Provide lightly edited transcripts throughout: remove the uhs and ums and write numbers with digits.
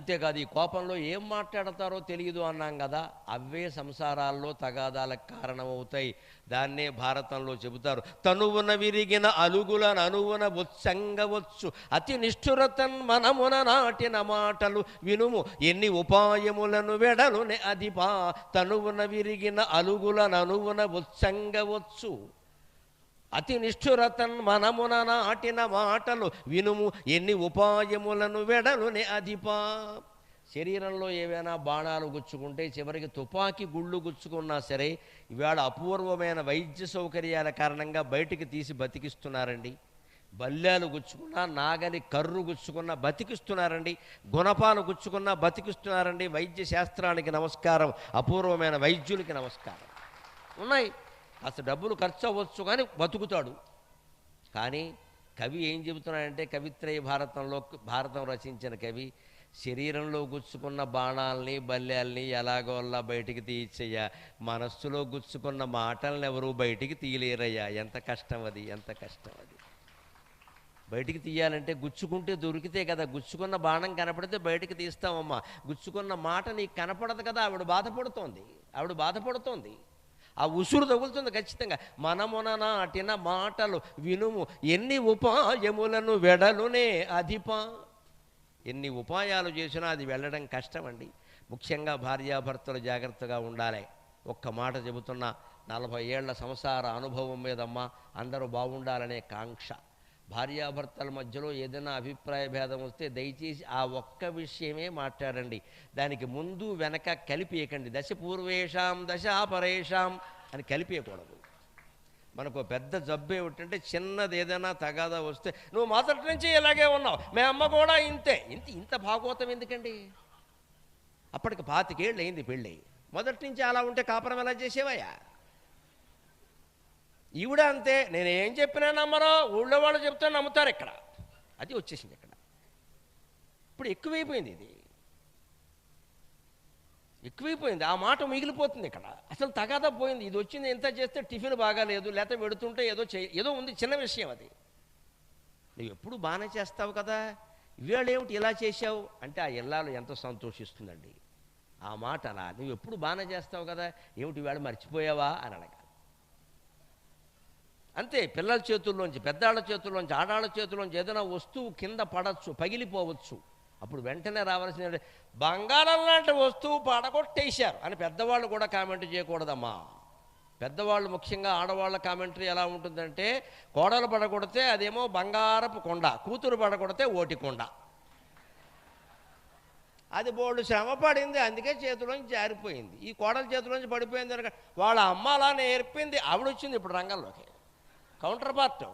అంతేకాదు ఈ కోపంలో ఏం మాట్లాడతారో తెలియదు అన్నాం కదా, అవే సంసారాల్లో తగాదాలకు కారణమవుతాయి. దాన్నే భారతంలో చెబుతారు, తనువున విరిగిన అలుగులను అనువున బొత్సంగవచ్చు అతి నిష్ఠురతన్ మనమున నాటిన మాటలు వినుము ఎన్ని ఉపాయములను వెడలునే అధిపా. తనువున విరిగిన అలుగులను అనువున బొత్సంగవచ్చు అతి నిష్ఠురతన్ మనమున నాటిన మాటలు వినుము ఎన్ని ఉపాయములను వెడలునే అధిపా. శరీరంలో ఏవైనా బాణాలు గుచ్చుకుంటే చివరికి తుపాకీ గుళ్ళు గుచ్చుకున్నా సరే ఇవాళ అపూర్వమైన వైద్య సౌకర్యాల కారణంగా బయటికి తీసి బతికిస్తున్నారండి. బల్యాలు గుచ్చుకున్నా, నాగలి కర్రు గుచ్చుకున్నా బతికిస్తున్నారండి, గుణపాలు గుచ్చుకున్నా బతికిస్తున్నారండి. వైద్య శాస్త్రానికి నమస్కారం, అపూర్వమైన వైద్యులకి నమస్కారం. ఉన్నాయి, అసలు డబ్బులు ఖర్చు అవ్వచ్చు కానీ బతుకుతాడు. కానీ కవి ఏం చెబుతున్నాడంటే, కవిత్రయ భారతంలో భారతం రచించిన కవి శరీరంలో గుచ్చుకున్న బాణాలని బల్యాల్ని ఎలాగోలా బయటికి తీయచ్చయ్యా, మనస్సులో గుచ్చుకున్న మాటలను ఎవరు బయటికి తీయలేరయ్యా. ఎంత కష్టం అది, ఎంత కష్టం అది. బయటికి తీయాలంటే గుచ్చుకుంటే దొరికితే కదా, గుచ్చుకున్న బాణం కనపడితే బయటికి తీస్తామమ్మా. గుచ్చుకున్న మాట నీకు కనపడదు కదా, ఆవిడ బాధపడుతోంది. ఆ ఉసురు తగులుతుంది ఖచ్చితంగా. మనమున నాటిన మాటలు వినుము ఎన్ని ఉపాయములను వెడలునే అధిపా. ఎన్ని ఉపాయాలు చేసినా అది వెళ్ళడం కష్టమండి. ముఖ్యంగా భార్యాభర్తలు జాగ్రత్తగా ఉండాలి. ఒక్క మాట చెబుతున్నా, 40 ఏళ్ల సంసార అనుభవం మీదమ్మా అందరూ బాగుండాలనే కాంక్ష. భార్యాభర్తల మధ్యలో ఏదైనా అభిప్రాయ భేదం వస్తే దయచేసి ఆ ఒక్క విషయమే మాట్లాడండి. దానికి ముందు వెనక కలిపేయకండి. దశ పూర్వేషాం దశ పరేషాం అని కలిపేయకూడదు. మనకు పెద్ద జబ్బు ఏమిటంటే, చిన్నది ఏదైనా తగాదా వస్తే నువ్వు మొదటి నుంచి ఇలాగే ఉన్నావు, మీ అమ్మ కూడా ఇంతే. ఇంత భాగవతం ఎందుకండి? అప్పటికి 25 ఏళ్ళు అయింది పెళ్ళి. మొదటి నుంచి అలా ఉంటే కాపురం ఎలా చేసేవయ్యా? ఈవిడ అంతే, నేనేం చెప్పినా నమ్మరో, ఊళ్ళో వాళ్ళు చెప్తే నమ్ముతారు. ఇక్కడ అది వచ్చేసింది. ఇక్కడ ఇప్పుడు ఎక్కువైపోయింది. ఆ మాట మిగిలిపోతుంది. ఇక్కడ అసలు తగాదా పోయింది. ఇది వచ్చింది, ఎంత చేస్తే టిఫిన్ బాగాలేదు, లేకపోతే వెడుతుంటే ఏదో ఉంది, చిన్న విషయం అది. నువ్వు ఎప్పుడు బాగానే చేస్తావు కదా, ఇవాళ ఏమిటి ఇలా చేశావు అంటే ఆ ఇల్లాలు ఎంతో సంతోషిస్తుందండి. ఆ మాట అలా, నువ్వు ఎప్పుడు బాగానే చేస్తావు కదా, ఏమిటి ఇవాళ మర్చిపోయావా అని అడగాలి. అంతే. పిల్లల చేతుల్లోంచి, పెద్దాళ్ళ చేతుల్లోంచి, ఆడాళ్ళ చేతుల్లోంచి ఏదైనా వస్తువు కింద పడవచ్చు, పగిలిపోవచ్చు. అప్పుడు వెంటనే రావాల్సిన, బంగారం లాంటి వస్తువు పడగొట్టేశారు అని పెద్దవాళ్ళు కూడా కామెంట్ చేయకూడదమ్మా. పెద్దవాళ్ళు ముఖ్యంగా ఆడవాళ్ళ కామెంటరీ ఎలా ఉంటుందంటే, కోడలు పడగొడితే అదేమో బంగారపు కొండ, కూతురు పడగొడితే ఓటి కొండ. అది బోల్డ్ శ్రమ పడింది, అందుకే చేతిలోంచి జారిపోయింది. ఈ కోడల చేతిలోంచి పడిపోయింది కనుక వాళ్ళ అమ్మ అలా నేర్పింది, ఆవిడొచ్చింది ఇప్పుడు రంగంలోకి. Counter part.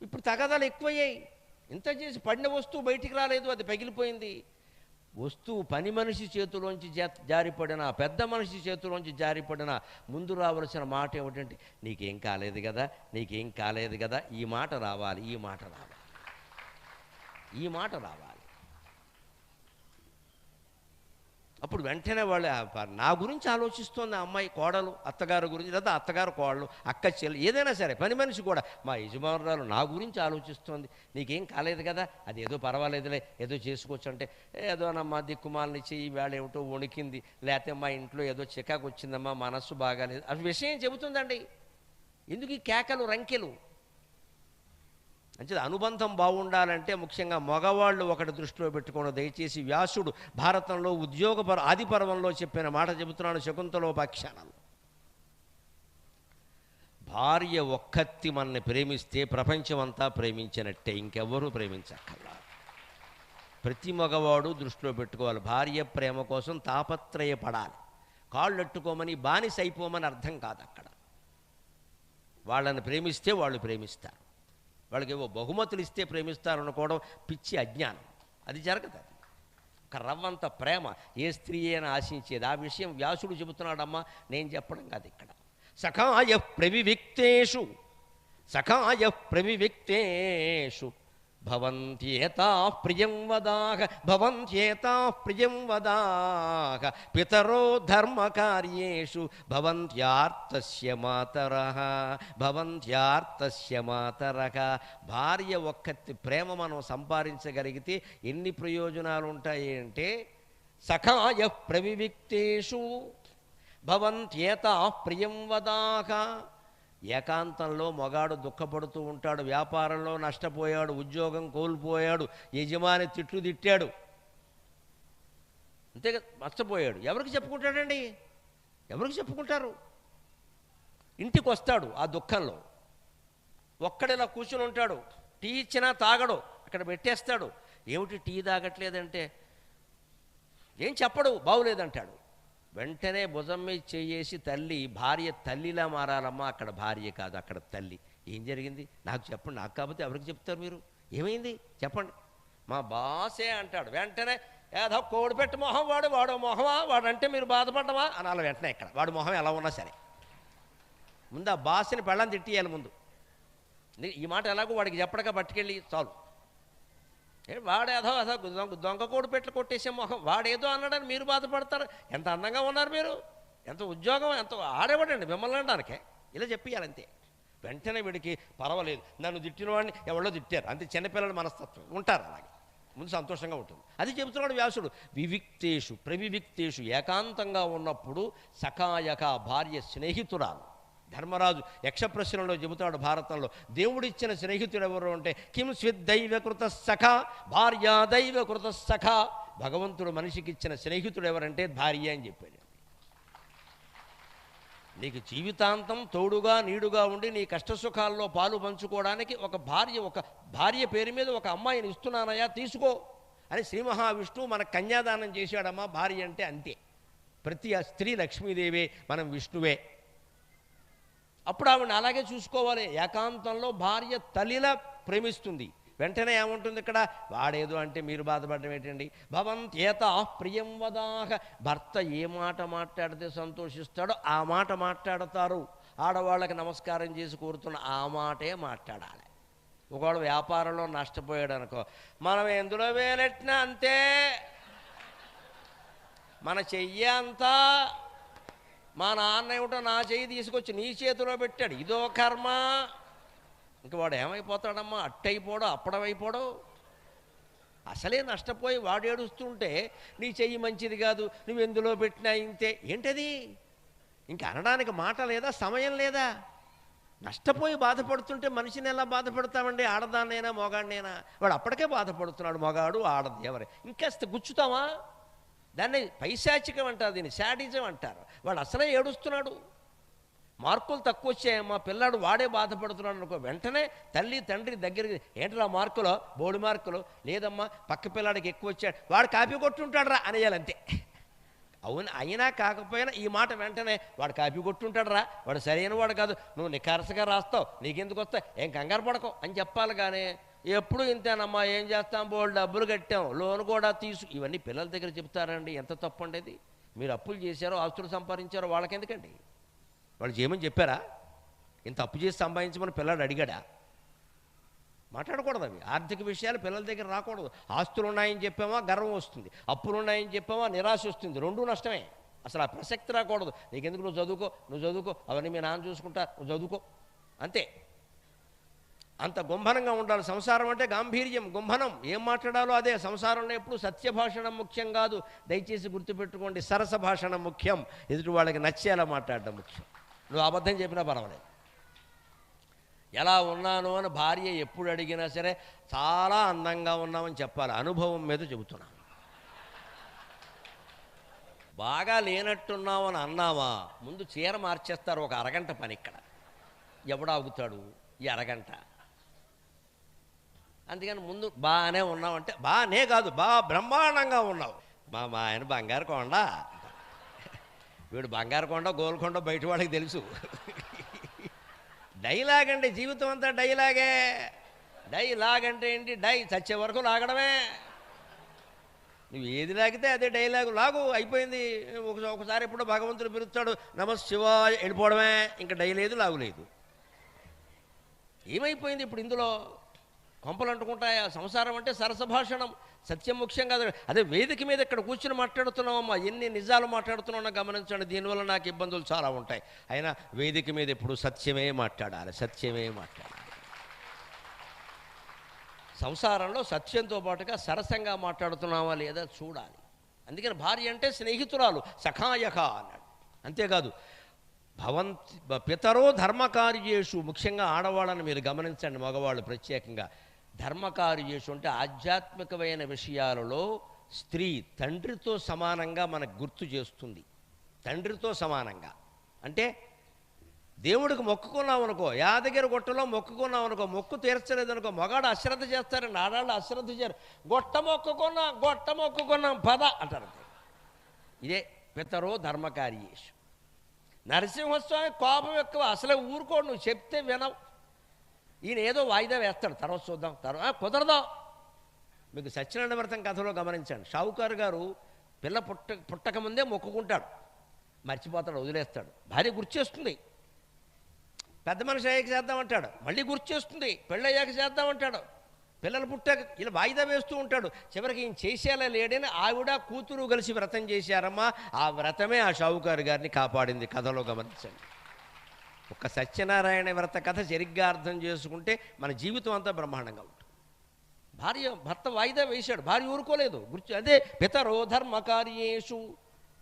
ఇప్పుడు తగాదాలు ఎక్కువయ్యాయి. ఇంత చేసి పడిన వస్తువు బయటికి రాలేదు, అది పగిలిపోయింది. వస్తువు పని మనిషి చేతిలోంచి జారిపడిన, పెద్ద మనిషి చేతిలోంచి జారిపడిన ముందు రావాల్సిన మాట ఏమిటంటే, నీకేం కాలేదు కదా, ఈ మాట రావాలి. అప్పుడు వెంటనే వాళ్ళు నా గురించి ఆలోచిస్తోంది ఆ అమ్మాయి, కోడలు అత్తగారు గురించి, లేదా అత్తగారు కోడలు, అక్క చెల్లి, ఏదైనా సరే పని మనిషి కూడా మా యజమానురాలు నా గురించి ఆలోచిస్తోంది. నీకేం కాలేదు కదా, అది ఏదో పర్వాలేదులే, ఏదో చేసుకోవచ్చు అంటే, ఏదోనమ్మా దిక్కుమాలని చెయ్యి, వేళ ఏమిటో వణికింది, లేకపోతే మా ఇంట్లో ఏదో చికాకు వచ్చిందమ్మా, మనస్సు బాగాలేదు, అది విషయం చెబుతుందండి. ఎందుకు ఈ కేకలు రంకెలు? అంటే అనుబంధం బాగుండాలంటే ముఖ్యంగా మగవాళ్ళు ఒకటి దృష్టిలో పెట్టుకోవడం. దయచేసి వ్యాసుడు భారతంలో ఆది పర్వంలో చెప్పిన మాట చెబుతున్నాను, శకుంతలోపాఖ్యానాలు. భార్య ఒక్కత్తి మనని ప్రేమిస్తే ప్రపంచమంతా ప్రేమించినట్టే, ఇంకెవ్వరూ ప్రేమించక్కర్లా. ప్రతి మగవాడు దృష్టిలో పెట్టుకోవాలి, భార్య ప్రేమ కోసం తాపత్రయపడాలి. కాళ్ళు అట్టుకోమని, బానిస అయిపోమని అర్థం కాదు. అక్కడ వాళ్ళని ప్రేమిస్తే వాళ్ళు ప్రేమిస్తారు, వాళ్ళకి ఏవో బహుమతులు ఇస్తే ప్రేమిస్తారు అనుకోవడం పిచ్చి అజ్ఞానం. అది జరగదు. ఒక రవ్వంత ప్రేమ ఏ స్త్రీ అయినా ఆశించేది. ఆ విషయం వ్యాసుడు చెబుతున్నాడమ్మా, నేను చెప్పడం కాదు. ఇక్కడ సఖాయ ప్రవివిక్తేషు భవంత్యేతాః ప్రియం వదాః భవంత్యేతాః ప్రియం వదాః పితరో ధర్మకార్యేషు భవంత్యార్తస్య మాతరః భవంత్యార్తస్య మాతరః. భార్య ఒక్కతి ప్రేమ మనం సంపాదించగలిగితే ఎన్ని ప్రయోజనాలు ఉంటాయి అంటే, సఖాయ ప్రవివిక్తేషు భవంత్యేతాః ప్రియం వదాః. ఏకాంతంలో మగాడు దుఃఖపడుతూ ఉంటాడు, వ్యాపారంలో నష్టపోయాడు, ఉద్యోగం కోల్పోయాడు, యజమాని తిట్లు తిట్టాడు, అంతేగా నష్టపోయాడు. ఎవరికి చెప్పుకుంటాడండి? ఎవరికి చెప్పుకుంటారు? ఇంటికి వస్తాడు ఆ దుఃఖంలో, ఒక్కడిలా కూర్చుని ఉంటాడు, టీ ఇచ్చినా తాగడు, అక్కడ పెట్టేస్తాడు. ఏమిటి టీ తాగట్లేదంటే, ఏం చెప్పడు, బాగులేదంటాడు. వెంటనే భుజం మీద చేయేసి తల్లి, భార్య తల్లిలా మారాలమ్మా, అక్కడ భార్య కాదు అక్కడ తల్లి. ఏం జరిగింది నాకు చెప్పండి, నాకు కాకపోతే ఎవరికి చెప్తారు మీరు, ఏమైంది చెప్పండి. మా బాసే అంటాడు. వెంటనే ఏదో కోడిపెట్టు మొహం వాడు మొహమా, వాడంటే మీరు బాధపడ్డమా అనాలి వెంటనే. ఇక్కడ వాడు మొహం ఎలా ఉన్నా సరే ముందు ఆ బాస్ని పెళ్ళని తిట్టియాలి ముందు. ఈ మాట ఎలాగో వాడికి చెప్పడగా పట్టుకెళ్ళి చాలు. వాడేదో దొంగ కోడి పెట్లు కొట్టేసే మొహం, వాడేదో అన్నాడని మీరు బాధపడతారు. ఎంత అందంగా ఉన్నారు మీరు, ఎంత ఉద్యోగం, ఎంత ఆడేవాడండి మిమ్మల్ని అనడానికే, ఇలా చెప్పియాలంతే. వెంటనే వీడికి పర్వాలేదు, నన్ను తిట్టిన వాడిని ఎవరో తిట్టారు, అంతే. చిన్నపిల్లల మనస్తత్వం ఉంటారు అలాగే, ముందు సంతోషంగా ఉంటుంది. అది చెబుతున్నాడు వ్యాసుడు. వివిక్తేషు ప్రవివిక్తేషు, ఏకాంతంగా ఉన్నప్పుడు సఖాయక, భార్య స్నేహితురాలు. ధర్మరాజు యక్షప్రశ్నలో చెబుతాడు భారతంలో, దేవుడిచ్చిన స్నేహితుడు ఎవరు అంటే, కిం స్విద్దైవకృత సఖ భార్యా దైవకృత సఖ. భగవంతుడు మనిషికి ఇచ్చిన స్నేహితుడు ఎవరంటే భార్య అని చెప్పాడు. నీకు జీవితాంతం తోడుగా నీడుగా ఉండి నీ కష్టసుఖాల్లో పాలు పంచుకోవడానికి ఒక భార్య పేరు మీద ఒక అమ్మాయిని ఇస్తున్నానయ్యా తీసుకో అని శ్రీ మహావిష్ణువు మనకు కన్యాదానం చేశాడమ్మా. భార్య అంటే అంతే, ప్రతి స్త్రీ లక్ష్మీదేవే, మనం విష్ణువే. అప్పుడు ఆవిడని అలాగే చూసుకోవాలి. ఏకాంతంలో భార్య తల్లిలా ప్రేమిస్తుంది. వెంటనే ఏముంటుంది ఇక్కడ, వాడేదో అంటే మీరు బాధపడడం ఏంటండి. భవంత్యేతాః ప్రియం వదాః. భర్త ఏ మాట మాట్లాడితే సంతోషిస్తాడో ఆ మాట మాట్లాడతారు. ఆడవాళ్ళకి నమస్కారం చేసి కోరుతున్న ఆ మాటే మాట్లాడాలి. ఒకవేళ వ్యాపారంలో నష్టపోయాడు అనుకో, మనం ఎందులో వేలెట్టినా అంతే, మన చెయ్యి అంతా మా నాన్న ఏమిటో నా చెయ్యి తీసుకొచ్చి నీ చేతిలో పెట్టాడు, ఇదో కర్మ. ఇంక వాడు ఏమైపోతాడమ్మా, అట్టయిపోడు అప్పడమైపోడు. అసలే నష్టపోయి వాడు ఏడుస్తుంటే నీ చెయ్యి మంచిది కాదు, నువ్వు ఎందులో పెట్టినా ఇంతే, ఏంటది? ఇంక అనడానికి మాట లేదా, సమయం లేదా? నష్టపోయి బాధపడుతుంటే మనిషిని ఎలా బాధపడతామండి? ఆడదాన్నైనా మొగాడినైనా. వాడు అప్పటికే బాధపడుతున్నాడు, మొగాడు ఆడది ఎవరే. ఇంకాస్త గుచ్చుతామా? దాన్ని పైశాచికం అంటారు, దీన్ని శాడిజం అంటారు. వాడు అసలే ఏడుస్తున్నాడు, మార్కులు తక్కువ వచ్చాయమ్మా పిల్లాడు, వాడే బాధపడుతున్నాడు అనుకో, వెంటనే తల్లి తండ్రి దగ్గరికి, ఏంటరా మార్కులో, బోర్డు మార్కులు లేదమ్మా, పక్క పిల్లాడికి ఎక్కువ వచ్చాడు, వాడు కాపీ కొట్టుంటాడు రా అనేయాలంతే. అవును, అయినా కాకపోయినా ఈ మాట వెంటనే, వాడు కాపీ కొట్టుంటాడు రా, వాడు సరైన వాడు కాదు, నువ్వు నిఖారసగా రాస్తావు, నీకెందుకు వస్తావు, ఏం కంగారు పడకో అని చెప్పాలి. కానీ ఎప్పుడు ఇంతేనమ్మా, ఏం చేస్తాం, బోల్డ్ డబ్బులు కట్టాం, లోన్ కూడా ఇవన్నీ పిల్లల దగ్గర చెప్తారండి. ఎంత తప్పు ఉండేది. మీరు అప్పులు చేశారో ఆస్తులు సంపాదించారో వాళ్ళకెందుకండి? వాళ్ళు చేయమని చెప్పారా? ఇంత అప్పు చేసి సంపాదించమని పిల్లాడు అడిగాడా? మాట్లాడకూడదు అవి. ఆర్థిక విషయాలు పిల్లల దగ్గర రాకూడదు. ఆస్తులు ఉన్నాయని చెప్పామా గర్వం వస్తుంది, అప్పులు ఉన్నాయని చెప్పామా నిరాశ వస్తుంది, రెండూ నష్టమే. అసలు ఆ ప్రసక్తి రాకూడదు. నీకెందుకు, నువ్వు చదువుకో, అవన్నీ మీ నాన్న చూసుకుంటా, నువ్వు చదువుకో అంతే. అంత గుంభనంగా ఉండాలి. సంసారం అంటే గాంభీర్యం, గుంభనం. ఏం మాట్లాడాలో అదే. సంసారంలో ఎప్పుడు సత్యభాషణం ముఖ్యం కాదు, దయచేసి గుర్తుపెట్టుకోండి. సరస భాషణం ముఖ్యం, ఎదుటి వాళ్ళకి నచ్చేలా మాట్లాడడం ముఖ్యం. నువ్వు అబద్ధం చెప్పినా పర్వాలేదు. ఎలా ఉన్నాను అని భార్య ఎప్పుడు అడిగినా సరే చాలా అందంగా ఉన్నామని చెప్పాలి. అనుభవం మీద చెబుతున్నాను. బాగా లేనట్టున్నామని అన్నావా, ముందు చీర మార్చేస్తారు, ఒక అరగంట పని. ఇక్కడ ఎవడాగుతాడు ఈ అరగంట? అందుకని ముందు బాగానే ఉన్నావంటే, బాగానే కాదు, బ్రహ్మాండంగా ఉన్నావు. మా ఆయన బంగారు కొండ, వీడు బంగారు కొండ గోల్కొండ బయట వాళ్ళకి తెలుసు. డైలాగ్ అండి, జీవితం అంతా డైలాగే. డైలాగ్ అంటే ఏంటి? చచ్చే వరకు లాగడమే. నువ్వు ఏది లాగితే అదే డైలాగు లాగు, అయిపోయింది. ఒకసారి ఎప్పుడో భగవంతుడు పిలుస్తాడు, నమశివాయ, వెళ్ళిపోవడమే. ఇంకా డైలేదు, లాగులేదు. ఏమైపోయింది ఇప్పుడు ఇందులో? కొంపలు అంటుకుంటాయా? సంసారం అంటే సరసభాషణం, సత్యం ముఖ్యం కాదు. అదే వేదిక మీద ఇక్కడ కూర్చుని మాట్లాడుతున్నామమ్మా, ఎన్ని నిజాలు మాట్లాడుతున్నామో గమనించండి. దీనివల్ల నాకు ఇబ్బందులు చాలా ఉంటాయి. అయినా వేదిక మీద ఇప్పుడు సత్యమే మాట్లాడాలి, సత్యమే మాట్లాడాలి. సంసారంలో సత్యంతో పాటుగా సరసంగా మాట్లాడుతున్నామా లేదా చూడాలి. అందుకని భార్య అంటే స్నేహితురాలు, సఖాయక అన్నాడు. అంతేకాదు భవంతి పితరో ధర్మకార్యేషు, ముఖ్యంగా ఆడవాళ్ళని మీరు గమనించండి, మగవాళ్ళు ప్రత్యేకంగా. ధర్మకార్యేషు అంటే ఆధ్యాత్మికమైన విషయాలలో స్త్రీ తండ్రితో సమానంగా మనకు గుర్తు చేస్తుంది. తండ్రితో సమానంగా అంటే దేవుడికి మొక్కుకున్నాం అనుకో, యాదగిరి గుట్టలో మొక్కుకున్నాం అనుకో, మొక్కు తీర్చలేదనుకో, మగాడు అశ్రద్ధ చేస్తారండి, ఆడాళ్ళు అశ్రద్ధ చేయరు. గొట్ట మొక్కుకున్నాం పద అంటారు. ఇదే పితరో ధర్మకార్యేషు. నరసింహస్వామి కోపం ఎక్కువ, అసలే ఊరుకోడు, నువ్వు చెప్తే వినవు. ఈయన ఏదో వాయిదా వేస్తాడు, తర్వాత చూద్దాం, తర్వాత కుదరదాం. మీకు సత్యనారాయణ వ్రతం కథలో గమనించండి. షావుకారు గారు పిల్ల పుట్టకముందే మొక్కుకుంటాడు, మర్చిపోతాడు, వదిలేస్తాడు. భార్య గుర్చేస్తుంది, పెద్ద మనిషి అయ్యాక చేద్దామంటాడు, మళ్ళీ గుర్చేస్తుంది, పెళ్ళయ్యాక చేద్దామంటాడు, పిల్లలు పుట్టాక ఇలా వాయిదా వేస్తూ ఉంటాడు. చివరికి ఈయన చేసేలా లేడని ఆవిడ కూతురు కలిసి వ్రతం చేశారమ్మా. ఆ వ్రతమే ఆ షావుకారు గారిని కాపాడింది. కథలో గమనించండి. ఒక సత్యనారాయణ వ్రత కథ సరిగ్గా అర్థం చేసుకుంటే మన జీవితం అంతా బ్రహ్మాండంగా ఉంటుంది. భర్త వాయిదా వేశాడు, భార్య ఊరుకోలేదు. అదే పితరో ధర్మకార్యేషు.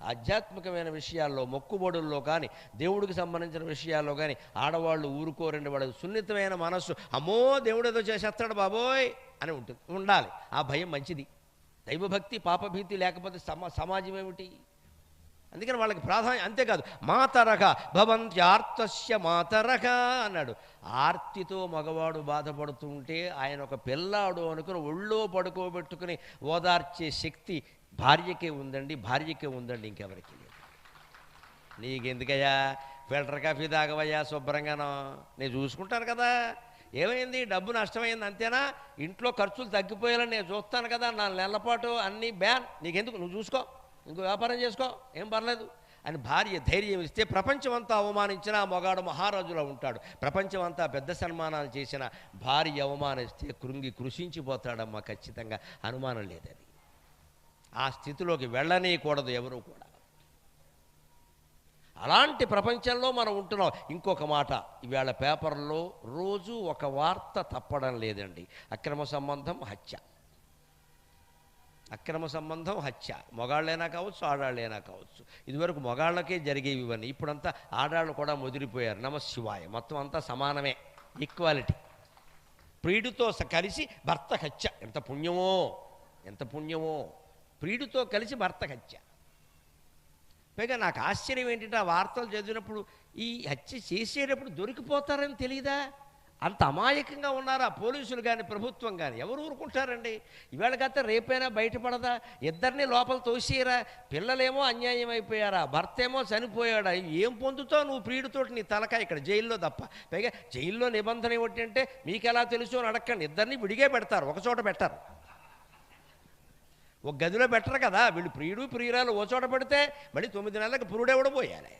ఆధ్యాత్మికమైన విషయాల్లో, మొక్కుబడుల్లో కానీ, దేవుడికి సంబంధించిన విషయాల్లో కానీ ఆడవాళ్ళు ఊరుకోరండి. వాడు సున్నితమైన మనస్సు, అమ్మో దేవుడు ఏదో చేసేస్తాడు బాబోయ్ అని ఉండాలి. ఆ భయం మంచిది. దైవభక్తి పాపభీతి లేకపోతే సమాజం ఏమిటి? అందుకని వాళ్ళకి ప్రాధాన్యం. అంతేకాదు మాతరక భవంత్యార్తస్య మాతరక అన్నాడు. ఆర్తితో మగవాడు బాధపడుతూ ఉంటే ఆయన ఒక పిల్లాడు అనుకుని ఒళ్ళో పడుకోబెట్టుకుని ఓదార్చే శక్తి భార్యకే ఉందండి, భార్యకే ఉందండి, ఇంకెవరికి లేదు. నీకెందుకయ్యా ఫిల్టర్ కాఫీ తాగవయ్యా శుభ్రంగానో, నేను చూసుకుంటాను కదా. ఏమైంది, డబ్బు నష్టమైంది అంతేనా? ఇంట్లో ఖర్చులు తగ్గిపోయాలని నేను చూస్తాను కదా, 4 నెలల పాటు అన్నీ బ్యాన్, నీకెందుకు, నువ్వు చూసుకో, ఇంకో వ్యాపారం చేసుకో, ఏం పర్లేదు అని భార్య ధైర్యం ఇస్తే ప్రపంచమంతా అవమానించినా మొగాడు మహారాజులా ఉంటాడు. ప్రపంచమంతా పెద్ద సన్మానాలు చేసిన భార్య అవమానిస్తే కృషించిపోతాడమ్మా, ఖచ్చితంగా, అనుమానం లేదు. అది ఆ స్థితిలోకి వెళ్ళనీయకూడదు ఎవరు కూడా. అలాంటి ప్రపంచంలో మనం ఉంటున్నాం. ఇంకొక మాట, ఈవేళ పేపర్లో రోజు ఒక వార్త తప్పడం లేదండి. అక్రమ సంబంధం హత్య, అక్రమ సంబంధం హత్య. మొగాళ్ళైనా కావచ్చు, ఆడాళ్ళైనా కావచ్చు. ఇదివరకు మొగాళ్ళకే జరిగేవి ఇవన్నీ. ఇప్పుడంతా ఆడాళ్ళు కూడా ముదిరిపోయారు. నమశివాయ, మొత్తం అంతా సమానమే, ఈక్వాలిటీ. ప్రియుడితో కలిసి భర్త హత్య, ఎంత పుణ్యమో, ఎంత పుణ్యమో. ప్రియుడితో కలిసి భర్త హత్య. పైగా నాకు ఆశ్చర్యం ఏంటంటే, ఆ వార్తలు చదివినప్పుడు ఈ హత్య చేసేటప్పుడు దొరికిపోతారని తెలియదా? అంత అమాయకంగా ఉన్నారా పోలీసులు కానీ ప్రభుత్వం కానీ? ఎవరు ఊరుకుంటారండి? ఇవాళకైతే రేపైనా బయటపడదా? ఇద్దరిని లోపల తోసేయరా? పిల్లలేమో అన్యాయం అయిపోయారా, భర్త ఏమో చనిపోయాడా? ఏం పొందుతావు నువ్వు ప్రియుడితోటి? నీ తలకాయ ఇక్కడ జైల్లో తప్ప. పైగా జైల్లో నిబంధన ఏమిటంటే, మీకు ఎలా తెలుసు అని అడగండి, ఇద్దరిని విడిగే పెడతారు, ఒకచోట పెట్టారు. ఒక గదిలో పెట్టరు కదా. వీళ్ళు ప్రియుడు ప్రియురాలు ఓ చోట పెడితే మళ్ళీ 9 నెలలకు పురుడెవడ పోయాలి.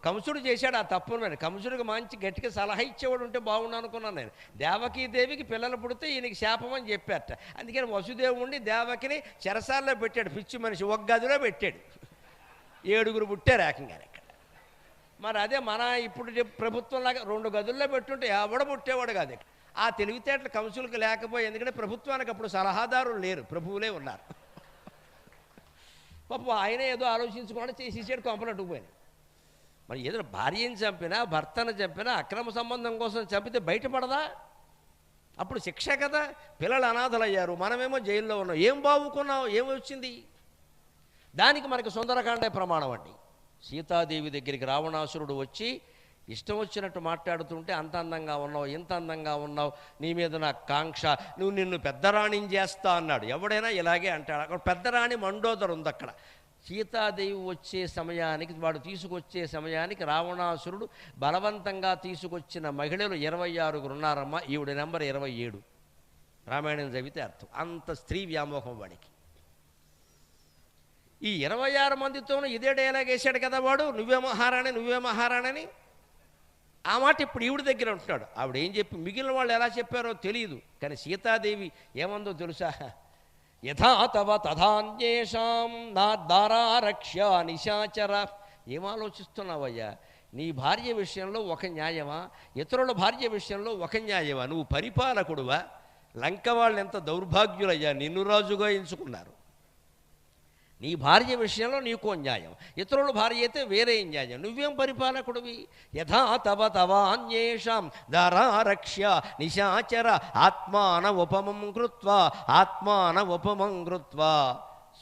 కంసుడు చేశాడు ఆ తప్పును. కంసుడికి మంచి గట్టిగా సలహా ఇచ్చేవాడు ఉంటే బాగుండు అనుకున్నాను నేను. దేవకీదేవికి పిల్లలు పుడితే ఈయనకి శాపం అని చెప్పారట. అందుకని వసుదేవుడిని దేవకిని చెరసాల్లో పెట్టాడు, పిచ్చి మనిషి. ఒక గదిలో పెట్టాడు, 7 పుట్టారు ఏకంగానే ఇక్కడ. మరి అదే మన ఇప్పుడు ప్రభుత్వంలాగా 2 గదుల్లో పెట్టుంటే ఎవడ పుట్టేవాడు కాదు. ఆ తెలివితేటలు కంసులకు లేకపోయి, ఎందుకంటే ప్రభుత్వానికి అప్పుడు సలహాదారులు లేరు, ప్రభువులే ఉన్నారు. పాపం ఆయన ఏదో ఆలోచించుకోవడం చేసేసాడు, కొంపలట్టుకుపోయినాడు. మరి ఏదో భార్యని చంపినా, భర్తను చంపినా, అక్రమ సంబంధం కోసం చంపితే బయటపడదా? అప్పుడు శిక్ష కదా. పిల్లలు అనాథలయ్యారు, మనమేమో జైల్లో ఉన్నాం. ఏం బావుకున్నావు, ఏమొచ్చింది? దానికి మనకి సుందరకాండే ప్రమాణం అండి. సీతాదేవి దగ్గరికి రావణాసురుడు వచ్చి ఇష్టం వచ్చినట్టు మాట్లాడుతుంటే, అంత అందంగా ఉన్నావు, ఇంత అందంగా ఉన్నావు, నీ మీద నాకు కాంక్ష, నిన్ను పెద్దరాణిని చేస్తా అన్నాడు. ఎవడైనా ఇలాగే అంటాడు. అక్కడ పెద్దరాణి మండోదరు ఉంది అక్కడ. సీతాదేవి వచ్చే సమయానికి, వాడు తీసుకొచ్చే సమయానికి రావణాసురుడు బలవంతంగా తీసుకొచ్చిన మహిళలు 26 ఉన్నారమ్మా. ఈవిడ నెంబర్ 27. రామాయణం చదివితే అర్థం. అంత స్త్రీ వ్యామోహం వాడికి. ఈ 26 మందితోనూ ఇదే డైలాగ్ వేశాడు కదా వాడు, నువ్వే మహారాణి, నువ్వే మహారాణని. ఆ మాట ఇప్పుడు ఈవిడ దగ్గర ఉంటున్నాడు. ఆవిడ ఏం చెప్పి మిగిలిన వాళ్ళు ఎలా చెప్పారో తెలియదు, కానీ సీతాదేవి ఏమందో తెలుసా? యథా తవ తథాన్యేషాం నా దారారక్ష్య నిశాచర. ఏం ఆలోచిస్తున్నావయ్యా? నీ భార్య విషయంలో ఒక న్యాయమా, ఇతరుల భార్య విషయంలో ఒక న్యాయమా? నువ్వు పరిపాలకుడువా? లంక వాళ్ళు ఎంత దౌర్భాగ్యులయ్యా, నిన్ను రాజుగా ఎంచుకున్నారు. నీ భార్య విషయంలో నీకో న్యాయం, ఇతరుల భార్య అయితే వేరే న్యాయం. నువ్వేం పరిపాలకుడివి? యథా తవ తవాన్యేషాం దారారక్ష్య నిశాచర ఆత్మాన ఉపమం కృత్వా ఆత్మాన ఉపమం కృత్వా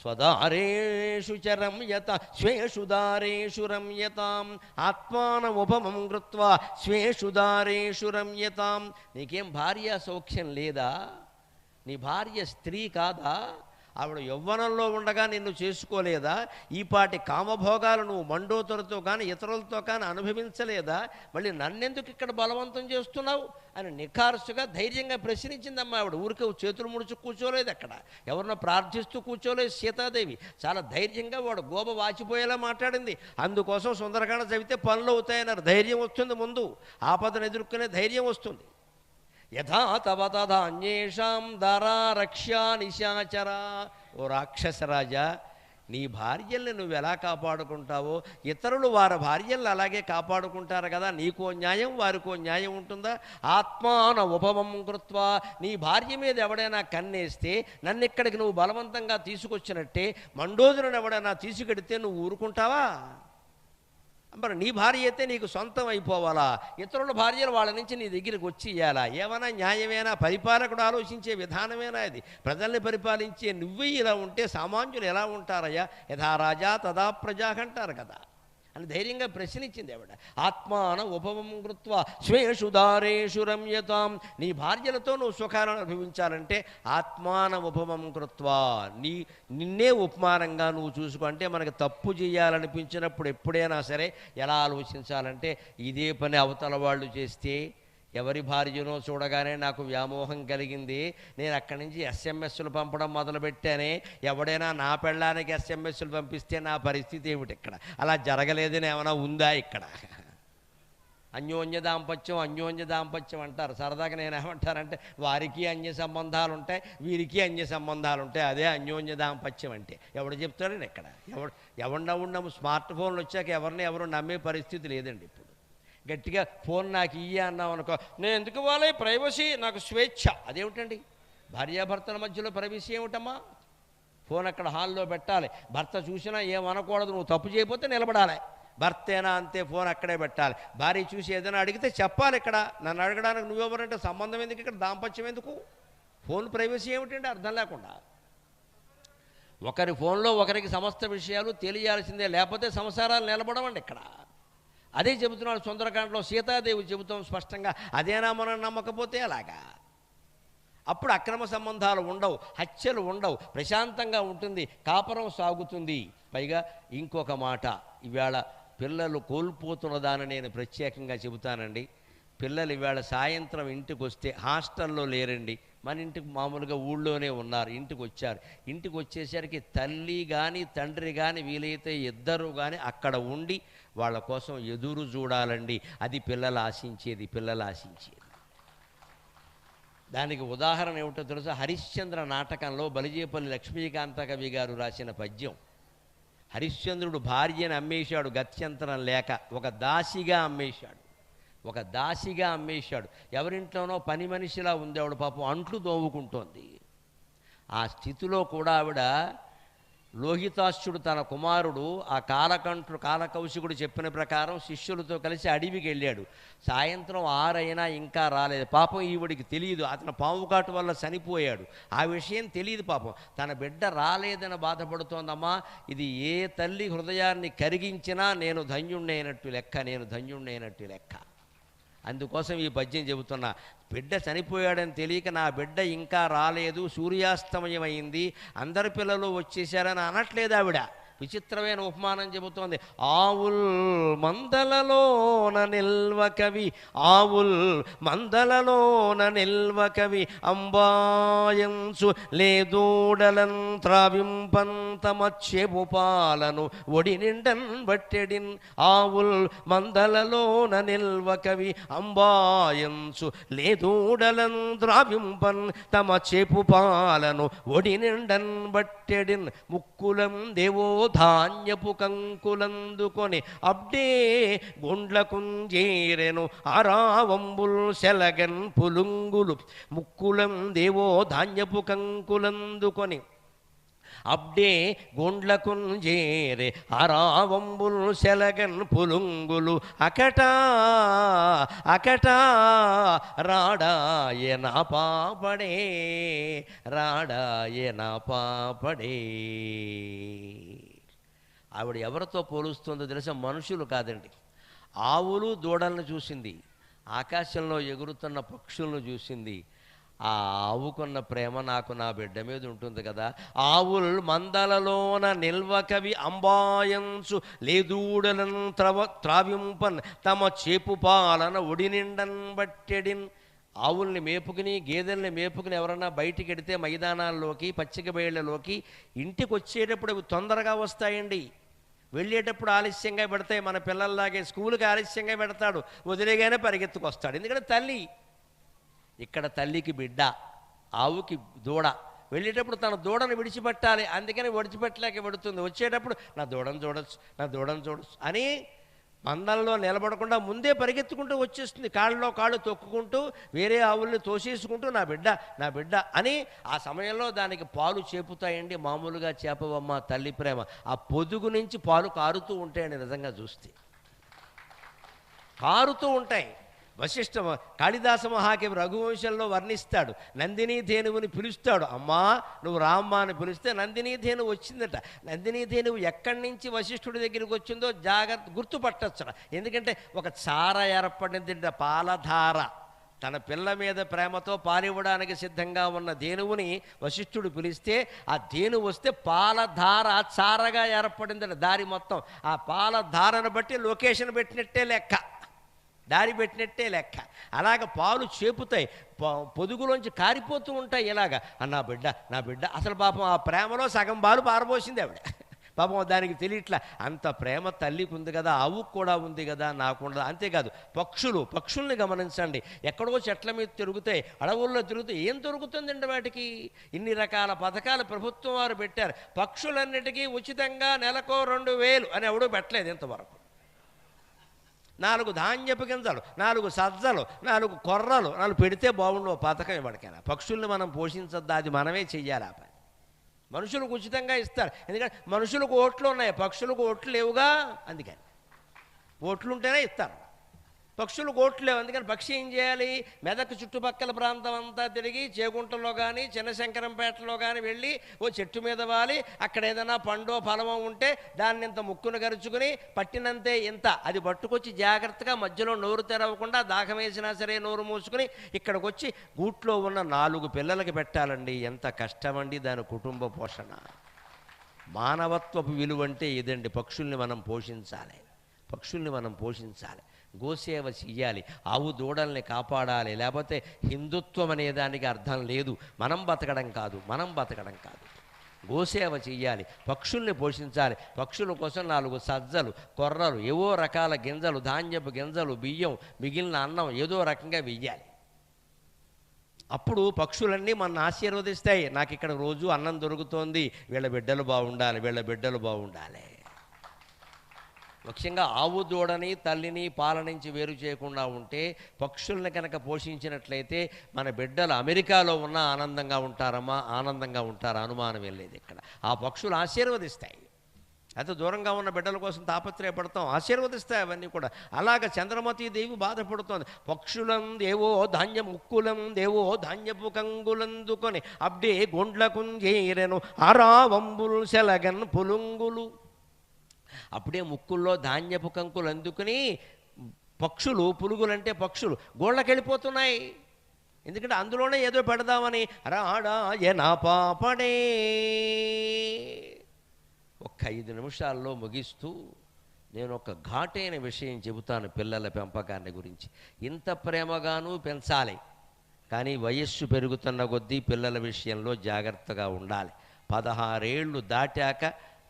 స్వదారేషు చరమ్యత స్వేషు దారేషు రమ్యతాం ఆత్మాన ఉపమం కృత్వా స్వేషు దారేషు రమ్యతాం. నీకేం భార్య సౌఖ్యం లేదా? నీ భార్య స్త్రీ కాదా? ఆవిడ యవ్వనంలో ఉండగా నిన్ను చేసుకోలేదా? ఈపాటి కామభోగాలు నువ్వు మండోతరతో కానీ ఇతరులతో కానీ అనుభవించలేదా? మళ్ళీ నన్నెందుకు ఇక్కడ బలవంతం చేస్తున్నావు అని నిఖార్సుగా ధైర్యంగా ప్రశ్నించిందమ్మా ఆవిడ. ఊరికే చేతులు ముడుచు కూర్చోలేదు, అక్కడ ఎవరినో ప్రార్థిస్తూ కూర్చోలేదు సీతాదేవి. చాలా ధైర్యంగా వాడు గోబ వాచిపోయేలా మాట్లాడింది. అందుకోసం సుందరకాండ చదివితే పనులు అవుతాయన్నారు. ధైర్యం వస్తుంది, ముందు ఆపదను ఎదుర్కొనే ధైర్యం వస్తుంది. యథా తవ తథాన్యేషాం దారారక్ష్యా నిశాచర. ఓ రాక్షసరాజా, నీ భార్యల్ని నువ్వు ఎలా కాపాడుకుంటావో ఇతరులు వారి భార్యలను అలాగే కాపాడుకుంటారు కదా. నీకో న్యాయం, వారికో న్యాయం ఉంటుందా? ఆత్మాన ఉపమం కృత్వా. నీ భార్య మీద ఎవడైనా కన్నేస్తే నన్ను ఇక్కడికి నువ్వు బలవంతంగా తీసుకొచ్చినట్టే మండోదరుని ఎవడైనా తీసుకెడితే నువ్వు ఊరుకుంటావా? మరి నీ భార్య అయితే నీకు సొంతం అయిపోవాలా? ఇతరుల భార్యలు వాళ్ళ నుంచి నీ దగ్గరికి వచ్చి ఇవ్వాలా? ఏమైనా న్యాయమేనా? పరిపాలకుడు ఆలోచించే విధానమేనా ఇది? ప్రజల్ని పరిపాలించే నువ్వే ఇలా ఉంటే సామాన్యులు ఎలా ఉంటారయ్యా? యథా రాజా తదా ప్రజా అంటారు కదా అని ధైర్యంగా ప్రశ్నించింది ఆవిడ. ఆత్మాన ఉపమం కృత్వా స్వేషు దారేషు రమ్యతాం. నీ భార్యలతో నువ్వు సుఖాలను అనుభవించాలంటే ఆత్మాన ఉపమం కృత్వా, నిన్నే ఉపమానంగా నువ్వు చూసుకో. అంటే మనకు తప్పు చేయాలనిపించినప్పుడు ఎప్పుడైనా సరే ఎలా ఆలోచించాలంటే, ఇదే పని అవతల వాళ్ళు చేస్తే ఎవరి భార్యనో చూడగానే నాకు వ్యామోహం కలిగింది, నేను అక్కడి నుంచి ఎస్ఎంఎస్లు పంపడం మొదలుపెట్టానే, ఎవడైనా నా పెళ్ళానికి ఎస్ఎంఎస్లు పంపిస్తే నా పరిస్థితి ఏమిటి? ఇక్కడ అలా జరగలేదని ఏమైనా ఉందా? ఇక్కడ అన్యోన్య దాంపత్యం అంటారు సరదాగా. నేను ఏమంటారంటే, వారికి అన్య సంబంధాలు ఉంటాయి, వీరికి అన్య సంబంధాలు ఉంటాయి, అదే అన్యోన్య దాంపత్యం అంటే. ఎవడు చెప్తాడని ఇక్కడ? ఎవరు స్మార్ట్ ఫోన్లు వచ్చాక ఎవరు నమ్మే పరిస్థితి లేదండి. ఇప్పుడు గట్టిగా ఫోన్ నాకు ఇయ్య అన్నాం అనుకో, నేను ఎందుకు ఇవ్వాలి? ప్రైవసీ, నాకు స్వేచ్ఛ. అదేమిటండి? భార్యాభర్తల మధ్యలో ప్రైవసీ ఏమిటమ్మా? ఫోన్ అక్కడ హాల్లో పెట్టాలి, భర్త చూసినా ఏమనకూడదు, నువ్వు తప్పు చేయకపోతే నిలబడాలి. భర్తేనా అంతే, ఫోన్ అక్కడే పెట్టాలి. భార్య చూసి ఏదైనా అడిగితే చెప్పాలి. ఇక్కడ నన్ను అడగడానికి నువ్వెవరంటే సంబంధం ఎందుకు? ఇక్కడ దాంపత్యం ఎందుకు? ఫోన్ ప్రైవసీ ఏమిటంటే అర్థం లేకుండా. ఒకరి ఫోన్లో ఒకరికి సమస్త విషయాలు తెలియాల్సిందే, లేకపోతే సంసారాలు నిలబడవండి ఇక్కడ. అదే చెబుతున్నాడు సుందరకాండలో సీతాదేవి చెబుతాం స్పష్టంగా. అదేనా మనం నమ్మకపోతే అలాగా? అప్పుడు అక్రమ సంబంధాలు ఉండవు, హత్యలు ఉండవు, ప్రశాంతంగా ఉంటుంది, కాపురం సాగుతుంది. పైగా ఇంకొక మాట, ఇవాళ పిల్లలు కోల్పోతున్నదాన్ని నేను ప్రత్యేకంగా చెబుతానండి. పిల్లలు ఇవాళ సాయంత్రం ఇంటికి వస్తే, హాస్టల్లో లేరండి, మన ఇంటికి మామూలుగా ఊళ్ళోనే ఉన్నారు, ఇంటికి వచ్చారు. ఇంటికి వచ్చేసరికి తల్లి కానీ తండ్రి కానీ వీలైతే ఇద్దరు కానీ అక్కడ ఉండి వాళ్ళ కోసం ఎదురు చూడాలండి. అది పిల్లలు ఆశించేది. దానికి ఉదాహరణ ఏమిటో తెలుసా? హరిశ్చంద్ర నాటకంలో బలిజేపల్లి లక్ష్మీకాంత కవి గారు రాసిన పద్యం. హరిశ్చంద్రుడు భార్యను అమ్మేశాడు గత్యంతరం లేక, ఒక దాసిగా అమ్మేశాడు. ఎవరింట్లోనో పని మనిషిలా ఉంది ఆవిడ, పాపం అంట్లు తోవుకుంటోంది. ఆ స్థితిలో కూడా ఆవిడ, లోహితాశ్యుడు తన కుమారుడు ఆ కాలకౌశికుడు చెప్పిన ప్రకారం శిష్యులతో కలిసి అడవికి వెళ్ళాడు. సాయంత్రం 6 అయినా ఇంకా రాలేదు. పాపం ఈవిడికి తెలియదు, అతను పావుకాటు వల్ల చనిపోయాడు. ఆ విషయం తెలియదు పాపం. తన బిడ్డ రాలేదని బాధపడుతోందమ్మా. ఇది ఏ తల్లి హృదయాన్ని కరిగించినా నేను ధన్యుణ్ణైనట్టు లెక్క. అందుకోసం ఈ పద్యం చెబుతున్నా. బిడ్డ చనిపోయాడని తెలియక నా బిడ్డ ఇంకా రాలేదు, సూర్యాస్తమయం అయింది, అందరి పిల్లలు వచ్చేసారని అనట్లేదు ఆవిడ. విచిత్రమైన ఉపమానం చెబుతోంది. ఆవుల్ మందలలోన నిల్వకవి, ఆవుల్ మందలలోన నిల్వకవి, అంబాయంసు లేదూడలం త్రావింపంతమచ్చెపు పాలను ఒడి నిండన్ బట్టెడిన్. ఆవుల్ మందలలోన నిల్వకవి, అంబాయంసు లేదూడలం త్రావింపన్ తమ చెపు పాలను ఒడి నిండన్ బట్టెడిన్. ముక్కులం దేవో ధాన్యపు కంకులందుకొని అబ్డే గుండ్లకుంజేరెను అరావంబుల్ సెలగన్ పులుంగులు. ముక్కులం దేవో ధాన్యపు కంకులందుకొని అబ్డే గుండ్లకుంజేరె అరావంబుల్ సెలగన్ పులుంగులు. అకటా అకటా రాడాయ నా పాపడే, రాడాయ నా పాపడే. ఆవిడ ఎవరితో పోలుస్తుందో తెలుసా? మనుషులు కాదండి. ఆవులు దూడలను చూసింది, ఆకాశంలో ఎగురుతున్న పక్షులను చూసింది. ఆ ఆవుకున్న ప్రేమ నాకు నా బిడ్డ మీద ఉంటుంది కదా. ఆవుల్ మందలలోన నిల్వకవి, అంబాయంసు లేదూడలను త్రావింపన్ తమ చేపు పాలన ఒడి నిండన్ బట్టెడిన్. ఆవుల్ని మేపుకుని గేదెల్ని మేపుకుని ఎవరన్నా బయటికి వెడితే మైదానాల్లోకి పచ్చిక బయళ్ళలోకి ఇంటికి వచ్చేటప్పుడు అవి తొందరగా వస్తాయండి. వెళ్ళేటప్పుడు ఆలస్యంగా పెడతాయి. మన పిల్లల్లాగే స్కూల్కి ఆలస్యంగా పెడతాడు, వదిలేగానే పరిగెత్తుకొస్తాడు. ఎందుకంటే తల్లి, ఇక్కడ తల్లికి బిడ్డ, ఆవుకి దూడ. వెళ్ళేటప్పుడు తన దూడను విడిచిపెట్టాలి, అందుకని విడిచిపెట్టలేక పెడుతుంది. వచ్చేటప్పుడు నా దూడను చూడొచ్చు, నా దూడను చూడొచ్చు అని మందల్లో నిలబడకుండా ముందే పరిగెత్తుకుంటూ వచ్చేస్తుంది. కాళ్ళలో కాళ్ళు తొక్కుకుంటూ వేరే ఆవుల్ని తోసేసుకుంటూ నా బిడ్డ, నా బిడ్డ అని. ఆ సమయంలో దానికి పాలు చేపుతాయండి. మామూలుగా చేపవమ్మ తల్లి ప్రేమ. ఆ పొదుగు నుంచి పాలు కారుతూ ఉంటాయండి. నిజంగా చూస్తే కారుతూ ఉంటాయి. వశిష్ఠ కాళిదాస మహాకవి రఘువంశంలో వర్ణిస్తాడు. నందినీ ధేనువుని పిలుస్తాడు, అమ్మా నువ్వు రామ్మ అని పిలిస్తే నందినీ ధేనువు వచ్చిందట. నందినీ ధేనువు ఎక్కడి నుంచి వశిష్ఠుడి దగ్గరికి వచ్చిందో జాగ్రత్త గుర్తుపట్టచ్చు. ఎందుకంటే ఒక చార ఏర్పడింది, పాలధార. తన పిల్ల మీద ప్రేమతో పాలివ్వడానికి సిద్ధంగా ఉన్న ధేనువుని వశిష్ఠుడు పిలిస్తే ఆ ధేనువు వస్తే పాలధార చారగా ఏర్పడిందట దారి మొత్తం. ఆ పాలధారను బట్టి లొకేషన్ పెట్టినట్టే లెక్క, దారి పెట్టినట్టే లెక్క. అలాగ పాలు చేపుతాయి, పొదుగులోంచి కారిపోతూ ఉంటాయి. ఇలాగ నా బిడ్డ, నా బిడ్డ. అసలు పాపం ఆ ప్రేమలో సగం పాలు పారబోసింది ఆవిడ. పాపం దానికి తెలియట్లా. అంత ప్రేమ తల్లికి ఉంది కదా, ఆవుకు కూడా ఉంది కదా, నాకుండదు. అంతేకాదు పక్షుల్ని గమనించండి. ఎక్కడో చెట్ల మీద తిరుగుతాయి, అడవుల్లో తిరుగుతాయి. ఏం దొరుకుతుందండి వాటికి? ఇన్ని రకాల పథకాలు ప్రభుత్వం వారు పెట్టారు. పక్షులన్నిటికీ ఉచితంగా నెలకో 2000 అని ఎవడూ పెట్టలేదు ఇంతవరకు. 4 ధాన్యపు గింజలు, 4 సజ్జలు, 4 కొర్రలు 4 పెడితే బాగుండు పథకం ఇవ్వడికైనా. పక్షుల్ని మనం పోషించద్దా? అది మనమే చెయ్యాలి. ఆ పని మనుషులకు ఉచితంగా ఇస్తారు. ఎందుకంటే మనుషులకు ఓట్లు ఉన్నాయి, పక్షులకు ఓట్లు లేవుగా. అందుకని ఓట్లు ఉంటేనే ఇస్తారు. పక్షులకు ఓట్లు లేవు, అందుకని పక్షి ఏం చేయాలి? మెదక్ చుట్టుపక్కల ప్రాంతం అంతా తిరిగి చేగుంటలో కానీ చిన్నశంకరంపేటలో కానీ వెళ్ళి ఓ చెట్టు మీద వాలి అక్కడ ఏదైనా పండో ఫలమో ఉంటే దాన్ని ఇంత ముక్కును గరుచుకుని పట్టినంతే ఇంత అది పట్టుకొచ్చి జాగ్రత్తగా మధ్యలో నోరు తెరవకుండా దాహం వేసినా సరే నోరు మూసుకుని ఇక్కడికి వచ్చి గూట్లో ఉన్న 4 పిల్లలకి పెట్టాలండి. ఎంత కష్టమండి దాని కుటుంబ పోషణ. మానవత్వపు విలువ అంటే ఇదండి. పక్షుల్ని మనం పోషించాలి, పక్షుల్ని మనం పోషించాలి, గోసేవ చెయ్యాలి, ఆవు దూడల్ని కాపాడాలి. లేకపోతే హిందుత్వం అనే దానికి అర్థం లేదు. మనం బతకడం కాదు, మనం బతకడం కాదు. గోసేవ చెయ్యాలి, పక్షుల్ని పోషించాలి. పక్షుల కోసం 4 సజ్జలు, కొర్రలు, ఏవో రకాల గింజలు, ధాన్యపు గింజలు, బియ్యం, మిగిలిన అన్నం ఏదో రకంగా వెయ్యాలి. అప్పుడు పక్షులన్నీ మన ఆశీర్వదిస్తాయి. నాకు ఇక్కడ రోజు అన్నం దొరుకుతోంది, వీళ్ళ బిడ్డలు బాగుండాలి, వీళ్ళ బిడ్డలు బాగుండాలి. ముఖ్యంగా ఆవు దూడని తల్లిని పాల నుంచి వేరు చేయకుండా ఉంటే, పక్షుల్ని కనుక పోషించినట్లయితే మన బిడ్డలు అమెరికాలో ఉన్న ఆనందంగా ఉంటారమ్మా, ఆనందంగా ఉంటారు, అనుమానం వెళ్ళేది. ఇక్కడ ఆ పక్షులు ఆశీర్వదిస్తాయి. అయితే దూరంగా ఉన్న బిడ్డల కోసం తాపత్రయపడతాం, ఆశీర్వదిస్తాయి అవన్నీ కూడా. అలాగ చంద్రమతీ దేవి బాధపడుతోంది. పక్షులం దేవో ధాన్యం ముక్కులం దేవో ధాన్యపు కంగులందుకొని అబ్డే గుండ్లకుంజేరెను అరావంబుల్ సెలగన్ పులుంగులు. అప్పుడే ముక్కుల్లో ధాన్యపు కంకులు అందుకుని పక్షులు, పులుగులంటే పక్షులు గోళ్ళకెళ్ళిపోతున్నాయి. ఎందుకంటే అందులోనే ఏదో పెడదామని. రాడాయ నా పాపడే, ఒక్క 5 నిమిషాల్లో ముగిస్తూ నేను ఒక ఘాటైన విషయం చెబుతాను పిల్లల పెంపకాన్ని గురించి. ఇంత ప్రేమగానూ పెంచాలి, కానీ వయస్సు పెరుగుతున్న కొద్దీ పిల్లల విషయంలో జాగ్రత్తగా ఉండాలి. 16 ఏళ్ళు దాటాక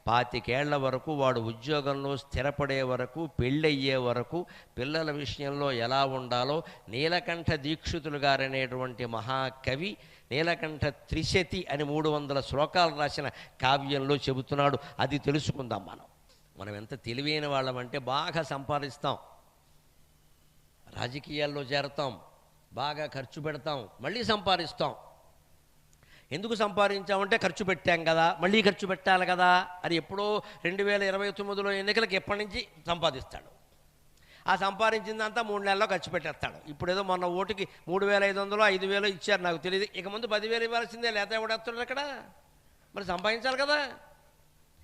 25 ఏళ్ల వరకు వాడు ఉద్యోగంలో స్థిరపడే వరకు, పెళ్ళయ్యే వరకు పిల్లల విషయంలో ఎలా ఉండాలో నీలకంఠ దీక్షితులు గారనేటువంటి మహాకవి నీలకంఠ త్రిశతి అని 300 శ్లోకాలు రాసిన కావ్యంలో చెబుతున్నాడు. అది తెలుసుకుందాం. మనం ఎంత తెలివైన వాళ్ళమంటే బాగా సంపాదిస్తాం, రాజకీయాల్లో చేరతాం, బాగా ఖర్చు పెడతాం, మళ్ళీ సంపాదిస్తాం. ఎందుకు సంపాదించామంటే ఖర్చు పెట్టాం కదా, మళ్ళీ ఖర్చు పెట్టాలి కదా అని ఎప్పుడో 2029లో ఎన్నికలకు ఎప్పటి నుంచి సంపాదిస్తాడు. ఆ సంపాదించిందంతా 3 నెలల్లో ఖర్చు పెట్టేస్తాడు. ఇప్పుడు ఏదో మొన్న ఓటుకి 3500 5000 ఇచ్చారు, నాకు తెలియదు. ఇక ముందు 10,000 ఇవ్వాల్సిందే, లేకపోతే ఎవడేస్తున్నాడు అక్కడ. మరి సంపాదించాలి కదా.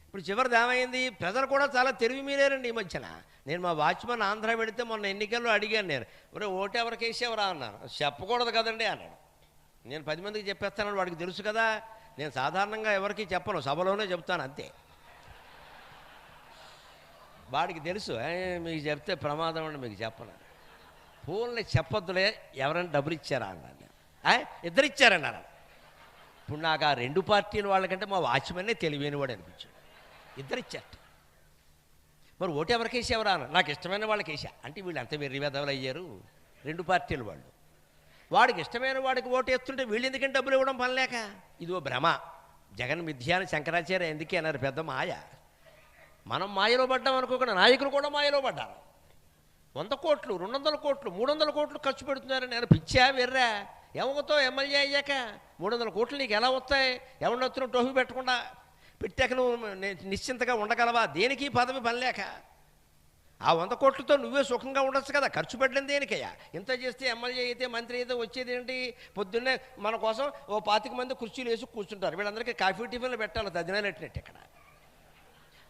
ఇప్పుడు చివరిది ఏమైంది, ప్రజలు కూడా చాలా తెలివి మీరారండి ఈ మధ్యన. నేను మా వాచ్మెన్ ఆంధ్ర పెడితే మొన్న ఎన్నికల్లో అడిగాను, నేను ఒరే ఓటు ఎవరికి వేసేవరా అన్నాను. చెప్పకూడదు కదండి అన్నాడు. నేను 10 మందికి చెప్పేస్తానని వాడికి తెలుసు కదా. నేను సాధారణంగా ఎవరికి చెప్పను, సభలోనే చెప్తాను అంతే. వాడికి తెలుసు మీకు చెప్తే ప్రమాదం అండి, మీకు చెప్పను. ఫోన్లో చెప్పొద్దులే, ఎవరైనా డబ్బులు ఇచ్చారా అన్నాను. ఇద్దరు ఇచ్చారన్నారు. ఇప్పుడు నాకు ఆ 2 పార్టీల వాళ్ళకంటే మా వాచ్మెన్నే తెలివైన వాడు అనిపించాడు. ఇద్దరు ఇచ్చారు. మరి ఓటు ఎవరికి వేసేవరా అన్న. నాకు ఇష్టమైన వాళ్ళకి వేసా అంటే వీళ్ళు ఎంత వెర్రివేదవులు అయ్యారు 2 పార్టీల వాళ్ళు. వాడికి ఇష్టమైన వాడికి ఓటు వేస్తుంటే వీళ్ళు ఎందుకంటే డబ్బులు ఇవ్వడం పనిలేక. ఇదో భ్రమ. జగన్ మిథ్యాన్ని శంకరాచార్య ఎందుకే అన్నారు, పెద్ద మాయ. మనం మాయలో పడ్డాం అనుకోకుండా నాయకులు కూడా మాయలో పడ్డారు. 100 కోట్లు 200 కోట్లు 300 కోట్లు ఖర్చు పెడుతున్నారు. నేను పిచ్చా వెర్రా, ఏమవుతావు ఎమ్మెల్యే అయ్యాక 300 కోట్లు నీకు ఎలా వస్తాయి? ఎవరిని వచ్చిన టోపీ పెట్టకుండా పెట్టాక నువ్వు నిశ్చింతగా ఉండగలవా? దేనికి పదవి పనిలేక. ఆ 100 కోట్లతో నువ్వే సుఖంగా ఉండొచ్చు కదా. ఖర్చు పెట్టడం దేనికయ్యా? ఇంత చేస్తే ఎమ్మెల్యే అయితే మంత్రి అయితే వచ్చేది ఏంటి? పొద్దున్నే మన కోసం ఓ 25 మంది కుర్చీలు వేసి కూర్చుంటారు. వీళ్ళందరికీ కాఫీ టిఫిన్లు పెట్టాలి, తదినట్టు ఇక్కడ.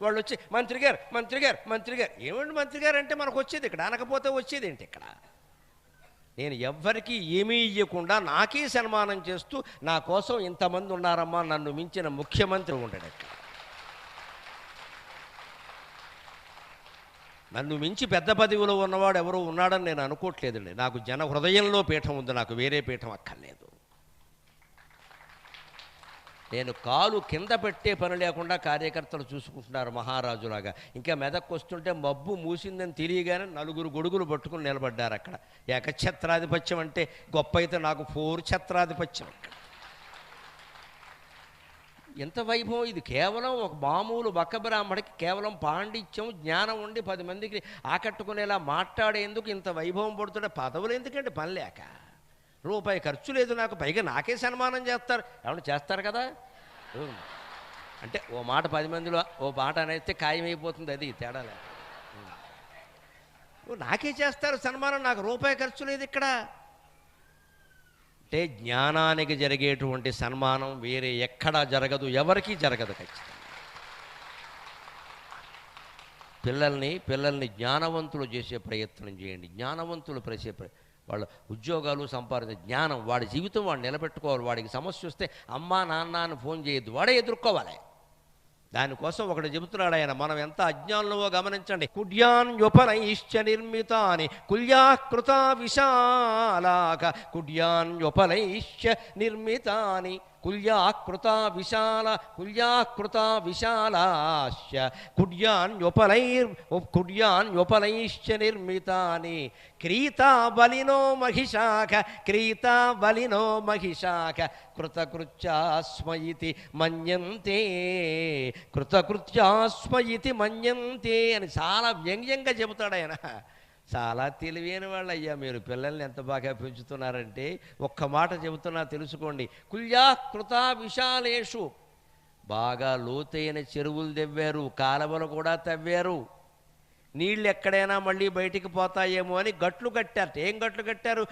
వాళ్ళు వచ్చి మంత్రి గారు మంత్రి గారు మంత్రి గారు. ఏమండి మంత్రి గారు అంటే మనకు వచ్చేది ఇక్కడ, అనకపోతే వచ్చేది ఏంటి ఇక్కడ? నేను ఎవ్వరికీ ఏమీ ఇవ్వకుండా నాకే సన్మానం చేస్తూ నా కోసం ఇంతమంది ఉన్నారమ్మా, నన్ను మించిన ముఖ్యమంత్రి ఉండడు ఇక్కడ. నన్ను మించి పెద్ద పదవిలో ఉన్నవాడు ఎవరో ఉన్నాడని నేను అనుకోవట్లేదండి. నాకు జన హృదయంలో పీఠం ఉంది, నాకు వేరే పీఠం అక్కర్లేదు. నేను కాలు కింద పెట్టే పని లేకుండా కార్యకర్తలు చూసుకుంటున్నారు మహారాజులాగా. ఇంకా మెదక్కు వస్తుంటే మబ్బు మూసిందని తెలియగానే 4 గొడుగులు పట్టుకుని నిలబడ్డారు అక్కడ. ఏకఛత్రాధిపత్యం అంటే గొప్ప అయితే నాకు 4 ఛత్రాధిపత్యం ఇక్కడ. ఎంత వైభవం ఇది! కేవలం ఒక మామూలు బక్కబ్రాహ్మడికి కేవలం పాండిత్యం జ్ఞానం ఉండి 10 మందికి ఆకట్టుకునేలా మాట్లాడేందుకు ఇంత వైభవం పడుతుంటే పదవులు ఎందుకంటే పని లేక. రూపాయి ఖర్చు లేదు నాకు, పైగా నాకే సన్మానం చేస్తారు. ఏమన్నా చేస్తారు కదా అంటే ఓ మాట 10 మందిలో ఓ మాట అనేస్తే ఖాయమైపోతుంది, అది తేడా లేదు. నాకే చేస్తారు సన్మానం, నాకు రూపాయి ఖర్చు లేదు ఇక్కడ. అంటే జ్ఞానానికి జరిగేటువంటి సన్మానం వేరే ఎక్కడా జరగదు, ఎవరికీ జరగదు. ఖచ్చితంగా పిల్లల్ని జ్ఞానవంతులు చేసే ప్రయత్నం చేయండి. జ్ఞానవంతులు వాళ్ళ ఉద్యోగాలు సంపాదించే జ్ఞానం, వాడి జీవితం వాడు నిలబెట్టుకోవాలి. వాడికి సమస్య వస్తే అమ్మా నాన్న అని ఫోన్ చేయొద్దు, వాడే ఎదుర్కోవాలి. దానికోసం ఒకటి చెబుతున్నాడు ఆయన. మనం ఎంత అజ్ఞానంలో గమనించండి. కుడ్యాన్యుపనైశ్చ నిర్మితాని కుల్యాకృత విశాలాక కుడ్యాన్యుపనైశ్చ నిర్మితాని కుల్యాకృత విశాలాశ్చ కుడ్యాన్యుపనైశ్చ నిర్మితాని క్రీతాబలినో మహిషాక కృతకృత్యాస్మయితి మన్యంతే అని చాలా వ్యంగ్యంగా చెబుతాడు ఆయన. చాలా తెలివైన వాళ్ళు అయ్యా మీరు. పిల్లల్ని ఎంత బాగా పెంచుతున్నారంటే ఒక్క మాట చెబుతున్నా తెలుసుకోండి. కుల్యాకృత విశాలేషు, బాగా లోతైన చెరువులు తవ్వారు, కాలువలు కూడా తవ్వారు. నీళ్ళు ఎక్కడైనా మళ్ళీ బయటికి పోతాయేమో అని గట్లు కట్టారు. ఏం గట్లు కట్టారు?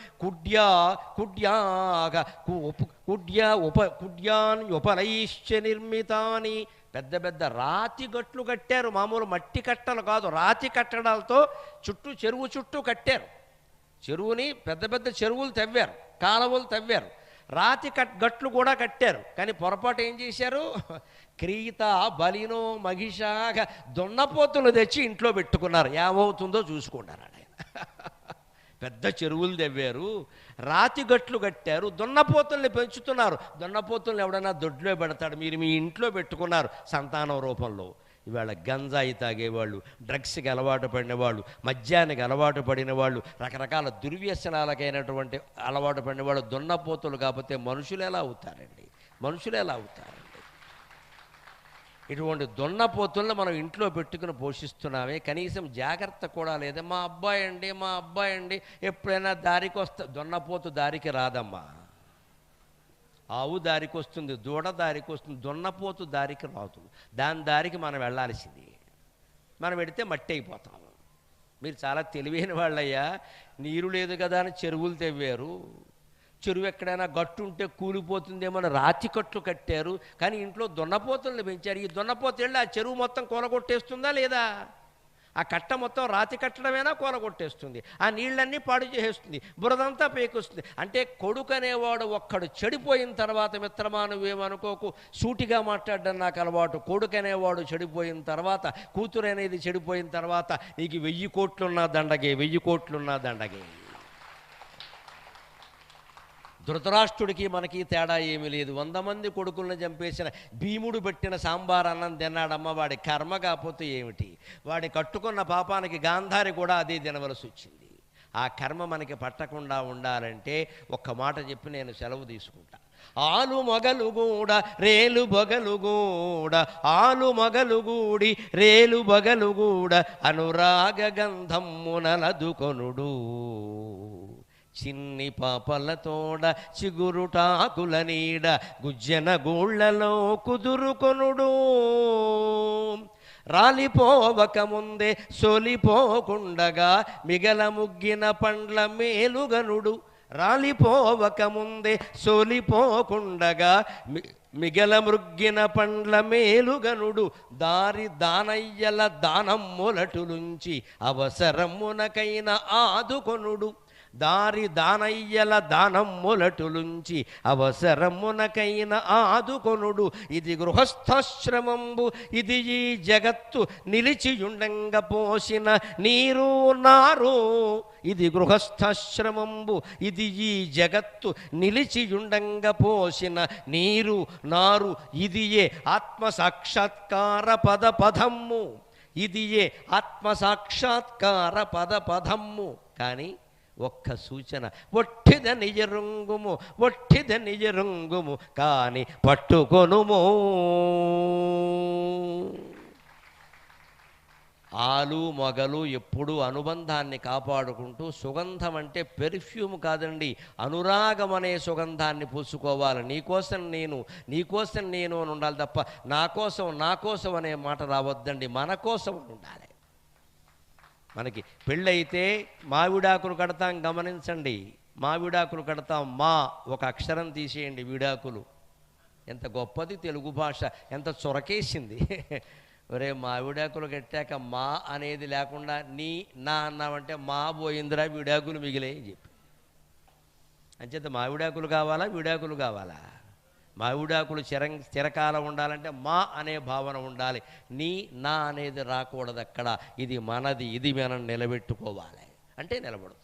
కుడ్యాన్యుపనైశ్చ నిర్మితాని, పెద్ద పెద్ద రాతి గట్లు కట్టారు. మామూలు మట్టి కట్టలు కాదు, రాతి కట్టడాలతో చెరువు చుట్టూ కట్టారు. చెరువుని పెద్ద పెద్ద చెరువులు తవ్వారు, కాలువలు తవ్వారు. రాతి గట్లు కూడా కట్టారు, కానీ పొరపాటు ఏం చేశారు? క్రీత బలినో మహిషాగా దున్నపోతులు తెచ్చి ఇంట్లో పెట్టుకున్నారు. ఏమవుతుందో చూసుకుంటారు ఆయన. పెద్ద చెరువులు తవ్వారు, రాతి గట్లు కట్టారు, దున్నపోతుల్ని పెంచుతున్నారు. దున్నపోతుల్ని ఎవడన్నా దొడ్లో పెడతాడు, మీరు మీ ఇంట్లో పెట్టుకున్నారు సంతానం రూపంలో. ఇవాళ గంజాయి తాగేవాళ్ళు, డ్రగ్స్కి అలవాటు పడిన వాళ్ళు, మద్యానికి అలవాటు పడిన వాళ్ళు, రకరకాల దుర్వ్యసనాలకైనటువంటి అలవాటు పడిన వాళ్ళు దున్నపోతులు కాకపోతే మనుషులు ఎలా అవుతారండి? మనుషులు ఎలా అవుతారండి? ఇటువంటి దున్నపోతులను మనం ఇంట్లో పెట్టుకుని పోషిస్తున్నామే, కనీసం జాగ్రత్త కూడా లేదా? మా అబ్బాయి అండి ఎప్పుడైనా దారికి వస్తా. దున్నపోతు దారికి రాదమ్మా. ఆవు దారికి వస్తుంది, దూడ దారికి వస్తుంది, దున్నపోతు దారికి రాదు. దాని దారికి మనం వెళ్ళాల్సింది. మనం పెడితే మట్టి అయిపోతాము. మీరు చాలా తెలివైన వాళ్ళయ్యా. నీరు లేదు కదా అని చెరువులు తవ్వారు. చెరువు ఎక్కడైనా గట్టు ఉంటే కూలిపోతుందేమో రాతి కట్లు కట్టారు, కానీ ఇంట్లో దున్నపోతులను పెంచారు. ఈ దున్నపోతు వెళ్ళి ఆ చెరువు మొత్తం కూలగొట్టేస్తుందా లేదా? ఆ కట్ట మొత్తం రాతి కట్టడమైనా కూలగొట్టేస్తుంది, ఆ నీళ్ళన్నీ పాడు చేసేస్తుంది, బురదంతా పేకొస్తుంది. అంటే కొడుకు అనేవాడు ఒక్కడు చెడిపోయిన తర్వాత, మిత్రమా నువ్వేమనుకోకు, సూటిగా మాట్లాడడం నాకు అలవాటు. కొడుకు అనేవాడు చెడిపోయిన తర్వాత, కూతురు అనేది చెడిపోయిన తర్వాత నీకు 1000 కోట్లున్నా దండగే, 1000 కోట్లున్నా దండగే. ధృతరాష్ట్రుడికి మనకి తేడా ఏమీ లేదు. 100 మంది కొడుకులను చంపేసిన భీముడు పెట్టిన సాంబార్ అన్నం తిన్నాడమ్మ. వాడి కర్మ కాకపోతే ఏమిటి? వాడి కట్టుకున్న పాపానికి గాంధారి కూడా అదే తినవలసి వచ్చింది. ఆ కర్మ మనకి పట్టకుండా ఉండాలంటే ఒక్క మాట చెప్పి నేను సెలవు తీసుకుంటా. ఆలు మొగలు గూడ రేలు బొగలు గూడ, ఆలు మొగలు గూడి రేలు బొగలు గూడ, అనురాగ గంధమ్మునలదుకొనుడు. చిన్ని పాపలతోడ చిగురుటాకుల నీడ, గుజ్జన గూళ్ళలో కుదురుకొనుడు. రాలిపోవక ముందే సోలిపోకుండగా మిగల ముగ్గిన పండ్ల మేలుగనుడు. రాలిపోవక ముందే సోలిపోకుండగా మిగల మృగ్గిన పండ్ల మేలుగనుడు. దారి దానయ్యల దానమ్ములటులుంచి అవసరమునకైన ఆదుకొనుడు. దారి దానయ్యల దానమ్ములటులుంచి అవసరమునకైన ఆదుకొనుడు. ఇది గృహస్థాశ్రమంబు, ఇది ఈ జగత్తు నిలిచియుండంగ పోసిన నీరు నారు. ఇది గృహస్థాశ్రమంబు, ఇది ఈ జగత్తు నిలిచియుండంగ పోసిన నీరు నారు. ఇది ఏ ఆత్మసాక్షాత్కార పదపదమ్ము, ఇది ఏ ఆత్మసాక్షాత్కార పదపదమ్ము. కానీ ఒక్క సూచన, ఒట్టిద నిజరుంగుము, ఒట్టిద నిజరుంగుము కాని పట్టుకొనుము. ఆలు మొగలు ఎప్పుడూ అనుబంధాన్ని కాపాడుకుంటూ, సుగంధం అంటే పెర్ఫ్యూమ్ కాదండి, అనురాగం అనే సుగంధాన్ని పూసుకోవాలి. నీకోసం నేను, నీకోసం నేను అని ఉండాలి తప్ప నా కోసం అనే మాట రావద్దండి. మన కోసం ఉండాలి. మనకి పెళ్ళైతే మావిడాకులు కడతాం, గమనించండి. మావిడాకులు కడతాం, మా ఒక అక్షరం తీసేయండి, విడాకులు. ఎంత గొప్పది తెలుగు భాష, ఎంత చొరకేసింది. ఒరే మావిడాకులు కట్టాక మా అనేది లేకుండా నీ నా అన్నామంటే మా పోయిందిరా, విడాకులు మిగిలే అని చెప్పి. అంచేత మావిడాకులు కావాలా, విడాకులు కావాలా? మావిడాకులు చిరకాలం ఉండాలంటే మా అనే భావన ఉండాలి. నీ నా అనేది రాకూడదు అక్కడ. ఇది మనది, ఇది మనం నిలబెట్టుకోవాలి అంటే నిలబడుతుంది.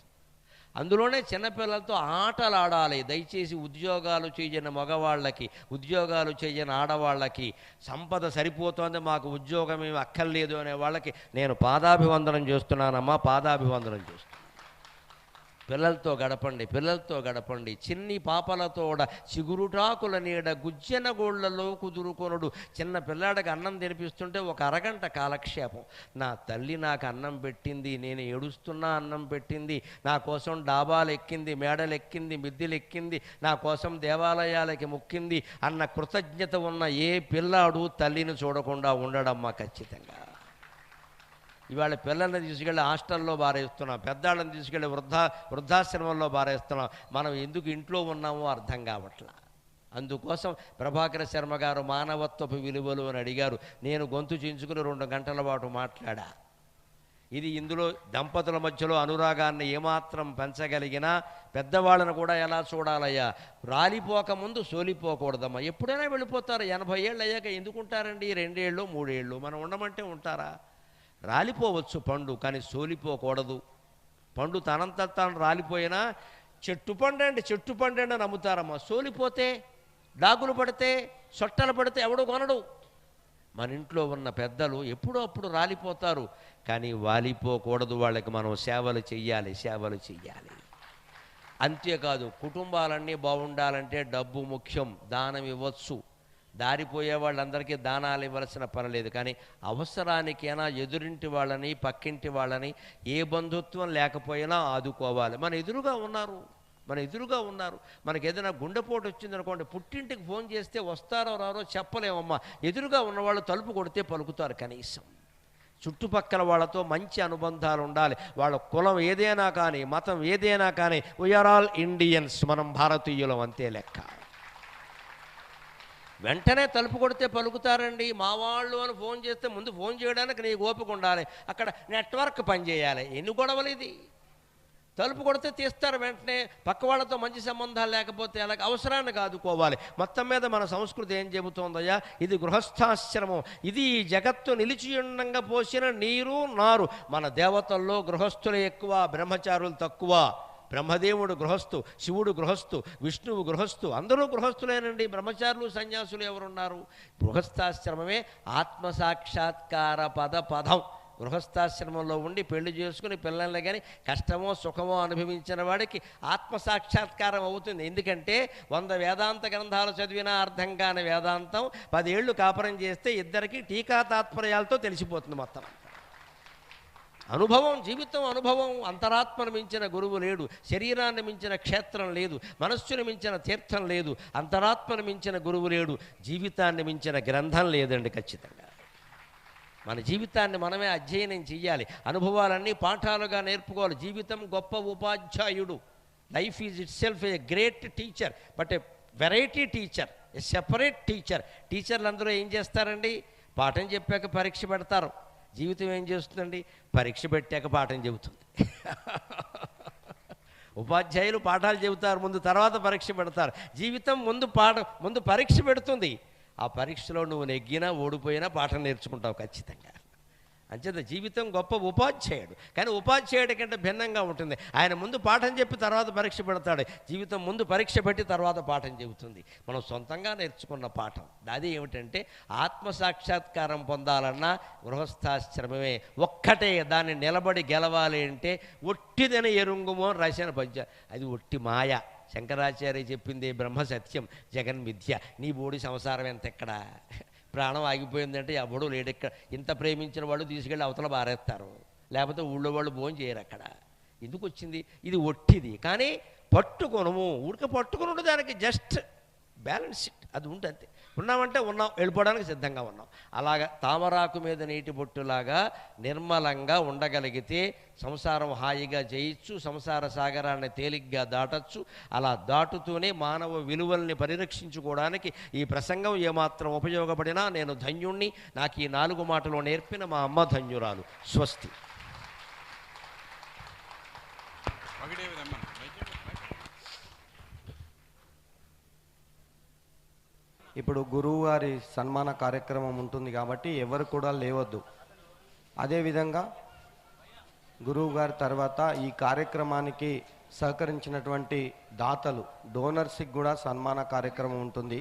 అందులోనే చిన్నపిల్లలతో ఆటలు ఆడాలి. దయచేసి ఉద్యోగాలు చేయని మగవాళ్ళకి, ఉద్యోగాలు చేయని ఆడవాళ్ళకి, సంపద సరిపోతోంది మాకు ఉద్యోగం ఏమి అక్కర్లేదు అనే వాళ్ళకి నేను పాదాభివందనం చేస్తున్నానమ్మా, పాదాభివందనం చేస్తున్నాను. పిల్లలతో గడపండి, పిల్లలతో గడపండి. చిన్ని పాపలతోడ చిగురుటాకుల నీడ, గుజ్జన గోళ్లలో కుదురుకొనుడు. చిన్న పిల్లాడికి అన్నం తినిపిస్తుంటే ఒక అరగంట కాలక్షేపం. నా తల్లి నాకు అన్నం పెట్టింది, నేను ఏడుస్తున్నా అన్నం పెట్టింది, నా కోసం డాబాలు ఎక్కింది, మేడలు ఎక్కింది, మిద్దెలు ఎక్కింది, నా కోసం దేవాలయాలకి మొక్కింది అన్న కృతజ్ఞత ఉన్న ఏ పిల్లాడు తల్లిని చూడకుండా ఉండడమ్మా ఖచ్చితంగా. ఇవాళ పిల్లల్ని తీసుకెళ్ళి హాస్టల్లో బారేస్తున్నాం, పెద్దాళ్ళని తీసుకెళ్ళి వృద్ధాశ్రమంలో బారేస్తున్నాం. మనం ఎందుకు ఇంట్లో ఉన్నామో అర్థం కావట్లా. అందుకోసం ప్రభాకర శర్మ గారు మానవత్వపు విలువలు అని అడిగారు. నేను గొంతు చించుకుని 2 గంటల పాటు మాట్లాడా. ఇది ఇందులో దంపతుల మధ్యలో అనురాగాన్ని ఏమాత్రం పెంచగలిగినా పెద్దవాళ్ళను కూడా ఎలా చూడాలయ్యా, రాలిపోకముందు సోలిపోకూడదమ్మా. ఎప్పుడైనా వెళ్ళిపోతారు. 80 ఏళ్ళు అయ్యాక ఎందుకుంటారండి? 2 ఏళ్ళు 3 ఏళ్ళు మనం ఉండమంటే ఉంటారా? రాలిపోవచ్చు పండు, కానీ సోలిపోకూడదు. పండు తనంత తాను రాలిపోయినా చెట్టు పండండి అని నమ్ముతారమ్మా. సోలిపోతే, డాగులు పడితే, సొట్టలు పడితే ఎవడు కొనడు. మన ఇంట్లో ఉన్న పెద్దలు ఎప్పుడో అప్పుడు రాలిపోతారు, కానీ వాలిపోకూడదు. వాళ్ళకి మనం సేవలు చెయ్యాలి. అంతేకాదు, కుటుంబాలన్నీ బాగుండాలంటే డబ్బు ముఖ్యం. దానం ఇవ్వచ్చు. దారిపోయే వాళ్ళందరికీ దానాలు ఇవ్వాల్సిన పని లేదు, కానీ అవసరానికైనా ఎదురింటి వాళ్ళని, పక్కింటి వాళ్ళని, ఏ బంధుత్వం లేకపోయినా ఆదుకోవాలి. మన ఎదురుగా ఉన్నారు. మనకి ఏదైనా గుండెపోటు వచ్చిందనుకోండి, పుట్టింటికి ఫోన్ చేస్తే వస్తారో రారో చెప్పలేమమ్మా. ఎదురుగా ఉన్నవాళ్ళు తలుపు కొడితే పలుకుతారు. కనీసం చుట్టుపక్కల వాళ్ళతో మంచి అనుబంధాలు ఉండాలి. వాళ్ళ కులం ఏదైనా కానీ, మతం ఏదైనా కానీ, వీఆర్ ఆల్ ఇండియన్స్, మనం భారతీయులం అంతే లెక్క. వెంటనే తలుపు కొడితే పలుకుతారండి. మా వాళ్ళు అని ఫోన్ చేస్తే ముందు ఫోన్ చేయడానికి నీకు ఓపిక ఉండాలి. అక్కడ నెట్వర్క్ పనిచేయాలి. ఎన్ని గొడవలు ఇది. తలుపు కొడితే తీస్తారు వెంటనే. పక్క వాళ్ళతో మంచి సంబంధాలు లేకపోతే అలాగే అవసరాన్ని కాదుకోవాలి. మొత్తం మీద మన సంస్కృతి ఏం చెబుతోందయ్యా, ఇది గృహస్థాశ్రమం. ఇది ఈ జగత్తు నిలిచి ఉండంగా పోసిన నీరు నారు. మన దేవతల్లో గృహస్థులు ఎక్కువ, బ్రహ్మచారులు తక్కువ. బ్రహ్మదేవుడు గృహస్థు, శివుడు గృహస్థు, విష్ణువు గృహస్థు, అందరూ గృహస్థులేనండి. బ్రహ్మచారులు సన్యాసులు ఎవరున్నారు? గృహస్థాశ్రమమే ఆత్మసాక్షాత్కార పదం. గృహస్థాశ్రమంలో ఉండి పెళ్లి చేసుకుని పిల్లల్ని కానీ కష్టమో సుఖమో అనుభవించిన వాడికి ఆత్మసాక్షాత్కారం అవుతుంది. ఎందుకంటే 100 వేదాంత గ్రంథాలు చదివినా అర్థం కాని వేదాంతం 10 ఏళ్ళు కాపురం చేస్తే ఇద్దరికి టీకా తాత్పర్యాలతో తెలిసిపోతుంది మొత్తం. అనుభవం, జీవితం అనుభవం. అంతరాత్మను మించిన గురువు లేడు, శరీరాన్ని మించిన క్షేత్రం లేదు, మనస్సును మించిన తీర్థం లేదు, అంతరాత్మను మించిన గురువు లేడు, జీవితాన్ని మించిన గ్రంథం లేదండి. ఖచ్చితంగా మన జీవితాన్ని మనమే అధ్యయనం చెయ్యాలి. అనుభవాలన్నీ పాఠాలుగా నేర్పుకోవాలి. జీవితం గొప్ప ఉపాధ్యాయుడు. Life is it self a great teacher, but A variety teacher, a separate teacher. టీచర్లు అందరూ ఏం చేస్తారండి? పాఠం చెప్పాక పరీక్ష పెడతారు. జీవితం ఏం చేస్తుందండి? పరీక్ష పెట్టాక పాఠం చెబుతుంది. ఉపాధ్యాయులు పాఠాలు చెబుతారు ముందు, తర్వాత పరీక్ష పెడతారు. జీవితం ముందు పరీక్ష పెడుతుంది. ఆ పరీక్షలో నువ్వు నెగ్గినా ఓడిపోయినా పాఠం నేర్చుకుంటావు ఖచ్చితంగా. అంచేత జీవితం గొప్ప ఉపాధ్యాయుడు, కానీ ఉపాధ్యాయుడి కంటే భిన్నంగా ఉంటుంది. ఆయన ముందు పాఠం చెప్పి తర్వాత పరీక్ష పెడతాడు. జీవితం ముందు పరీక్ష పెట్టి తర్వాత పాఠం చెబుతుంది. మనం సొంతంగా నేర్చుకున్న పాఠం అది ఏమిటంటే, ఆత్మసాక్షాత్కారం పొందాలన్నా గృహస్థాశ్రమమే ఒక్కటే. దాన్ని నిలబడి గెలవాలి అంటే ఒట్టిదని ఎరుంగుమో అని రాసిన పద్యం. అది ఒట్టి మాయ. శంకరాచార్య చెప్పింది బ్రహ్మ సత్యం, జగన్ మిథ్య. నీ బోడి సంసారం ఎంత ఎక్కడ? ప్రాణం ఆగిపోయిందంటే ఎవడూ లేడెక్కడ. ఇంత ప్రేమించిన వాళ్ళు తీసుకెళ్ళి అవతల బారేస్తారు, లేకపోతే ఊళ్ళో వాళ్ళు భోజనం చేయరు. అక్కడ ఎందుకు వచ్చింది? ఇది ఒట్టిది. కానీ పట్టుకొనము, ఊరికే పట్టుకుని దానికి జస్ట్ బ్యాలెన్స్ ఇట్, అది ఉంటుంది. ఉన్నామంటే ఉన్నాం, వెళ్ళిపోవడానికి సిద్ధంగా ఉన్నాం. అలాగా తామరాకు మీద నీటి బొట్టులాగా నిర్మలంగా ఉండగలిగితే సంసారం హాయిగా చేయొచ్చు, సంసార సాగరాన్ని తేలిగ్గా దాటచ్చు. అలా దాటుతూనే మానవ విలువల్ని పరిరక్షించుకోవడానికి ఈ ప్రసంగం ఏమాత్రం ఉపయోగపడినా నేను ధన్యుణ్ణి. నాకు ఈ 4 మాటలు నేర్పిన మా అమ్మ ధన్యురాలు. స్వస్తి. ఇప్పుడు గురువు గారి సన్మాన కార్యక్రమం ఉంటుంది కాబట్టి ఎవరు కూడా లేవద్దు. అదేవిధంగా గురువు గారి తర్వాత ఈ కార్యక్రమానికి సహకరించినటువంటి దాతలు, డోనర్స్కి కూడా సన్మాన కార్యక్రమం ఉంటుంది.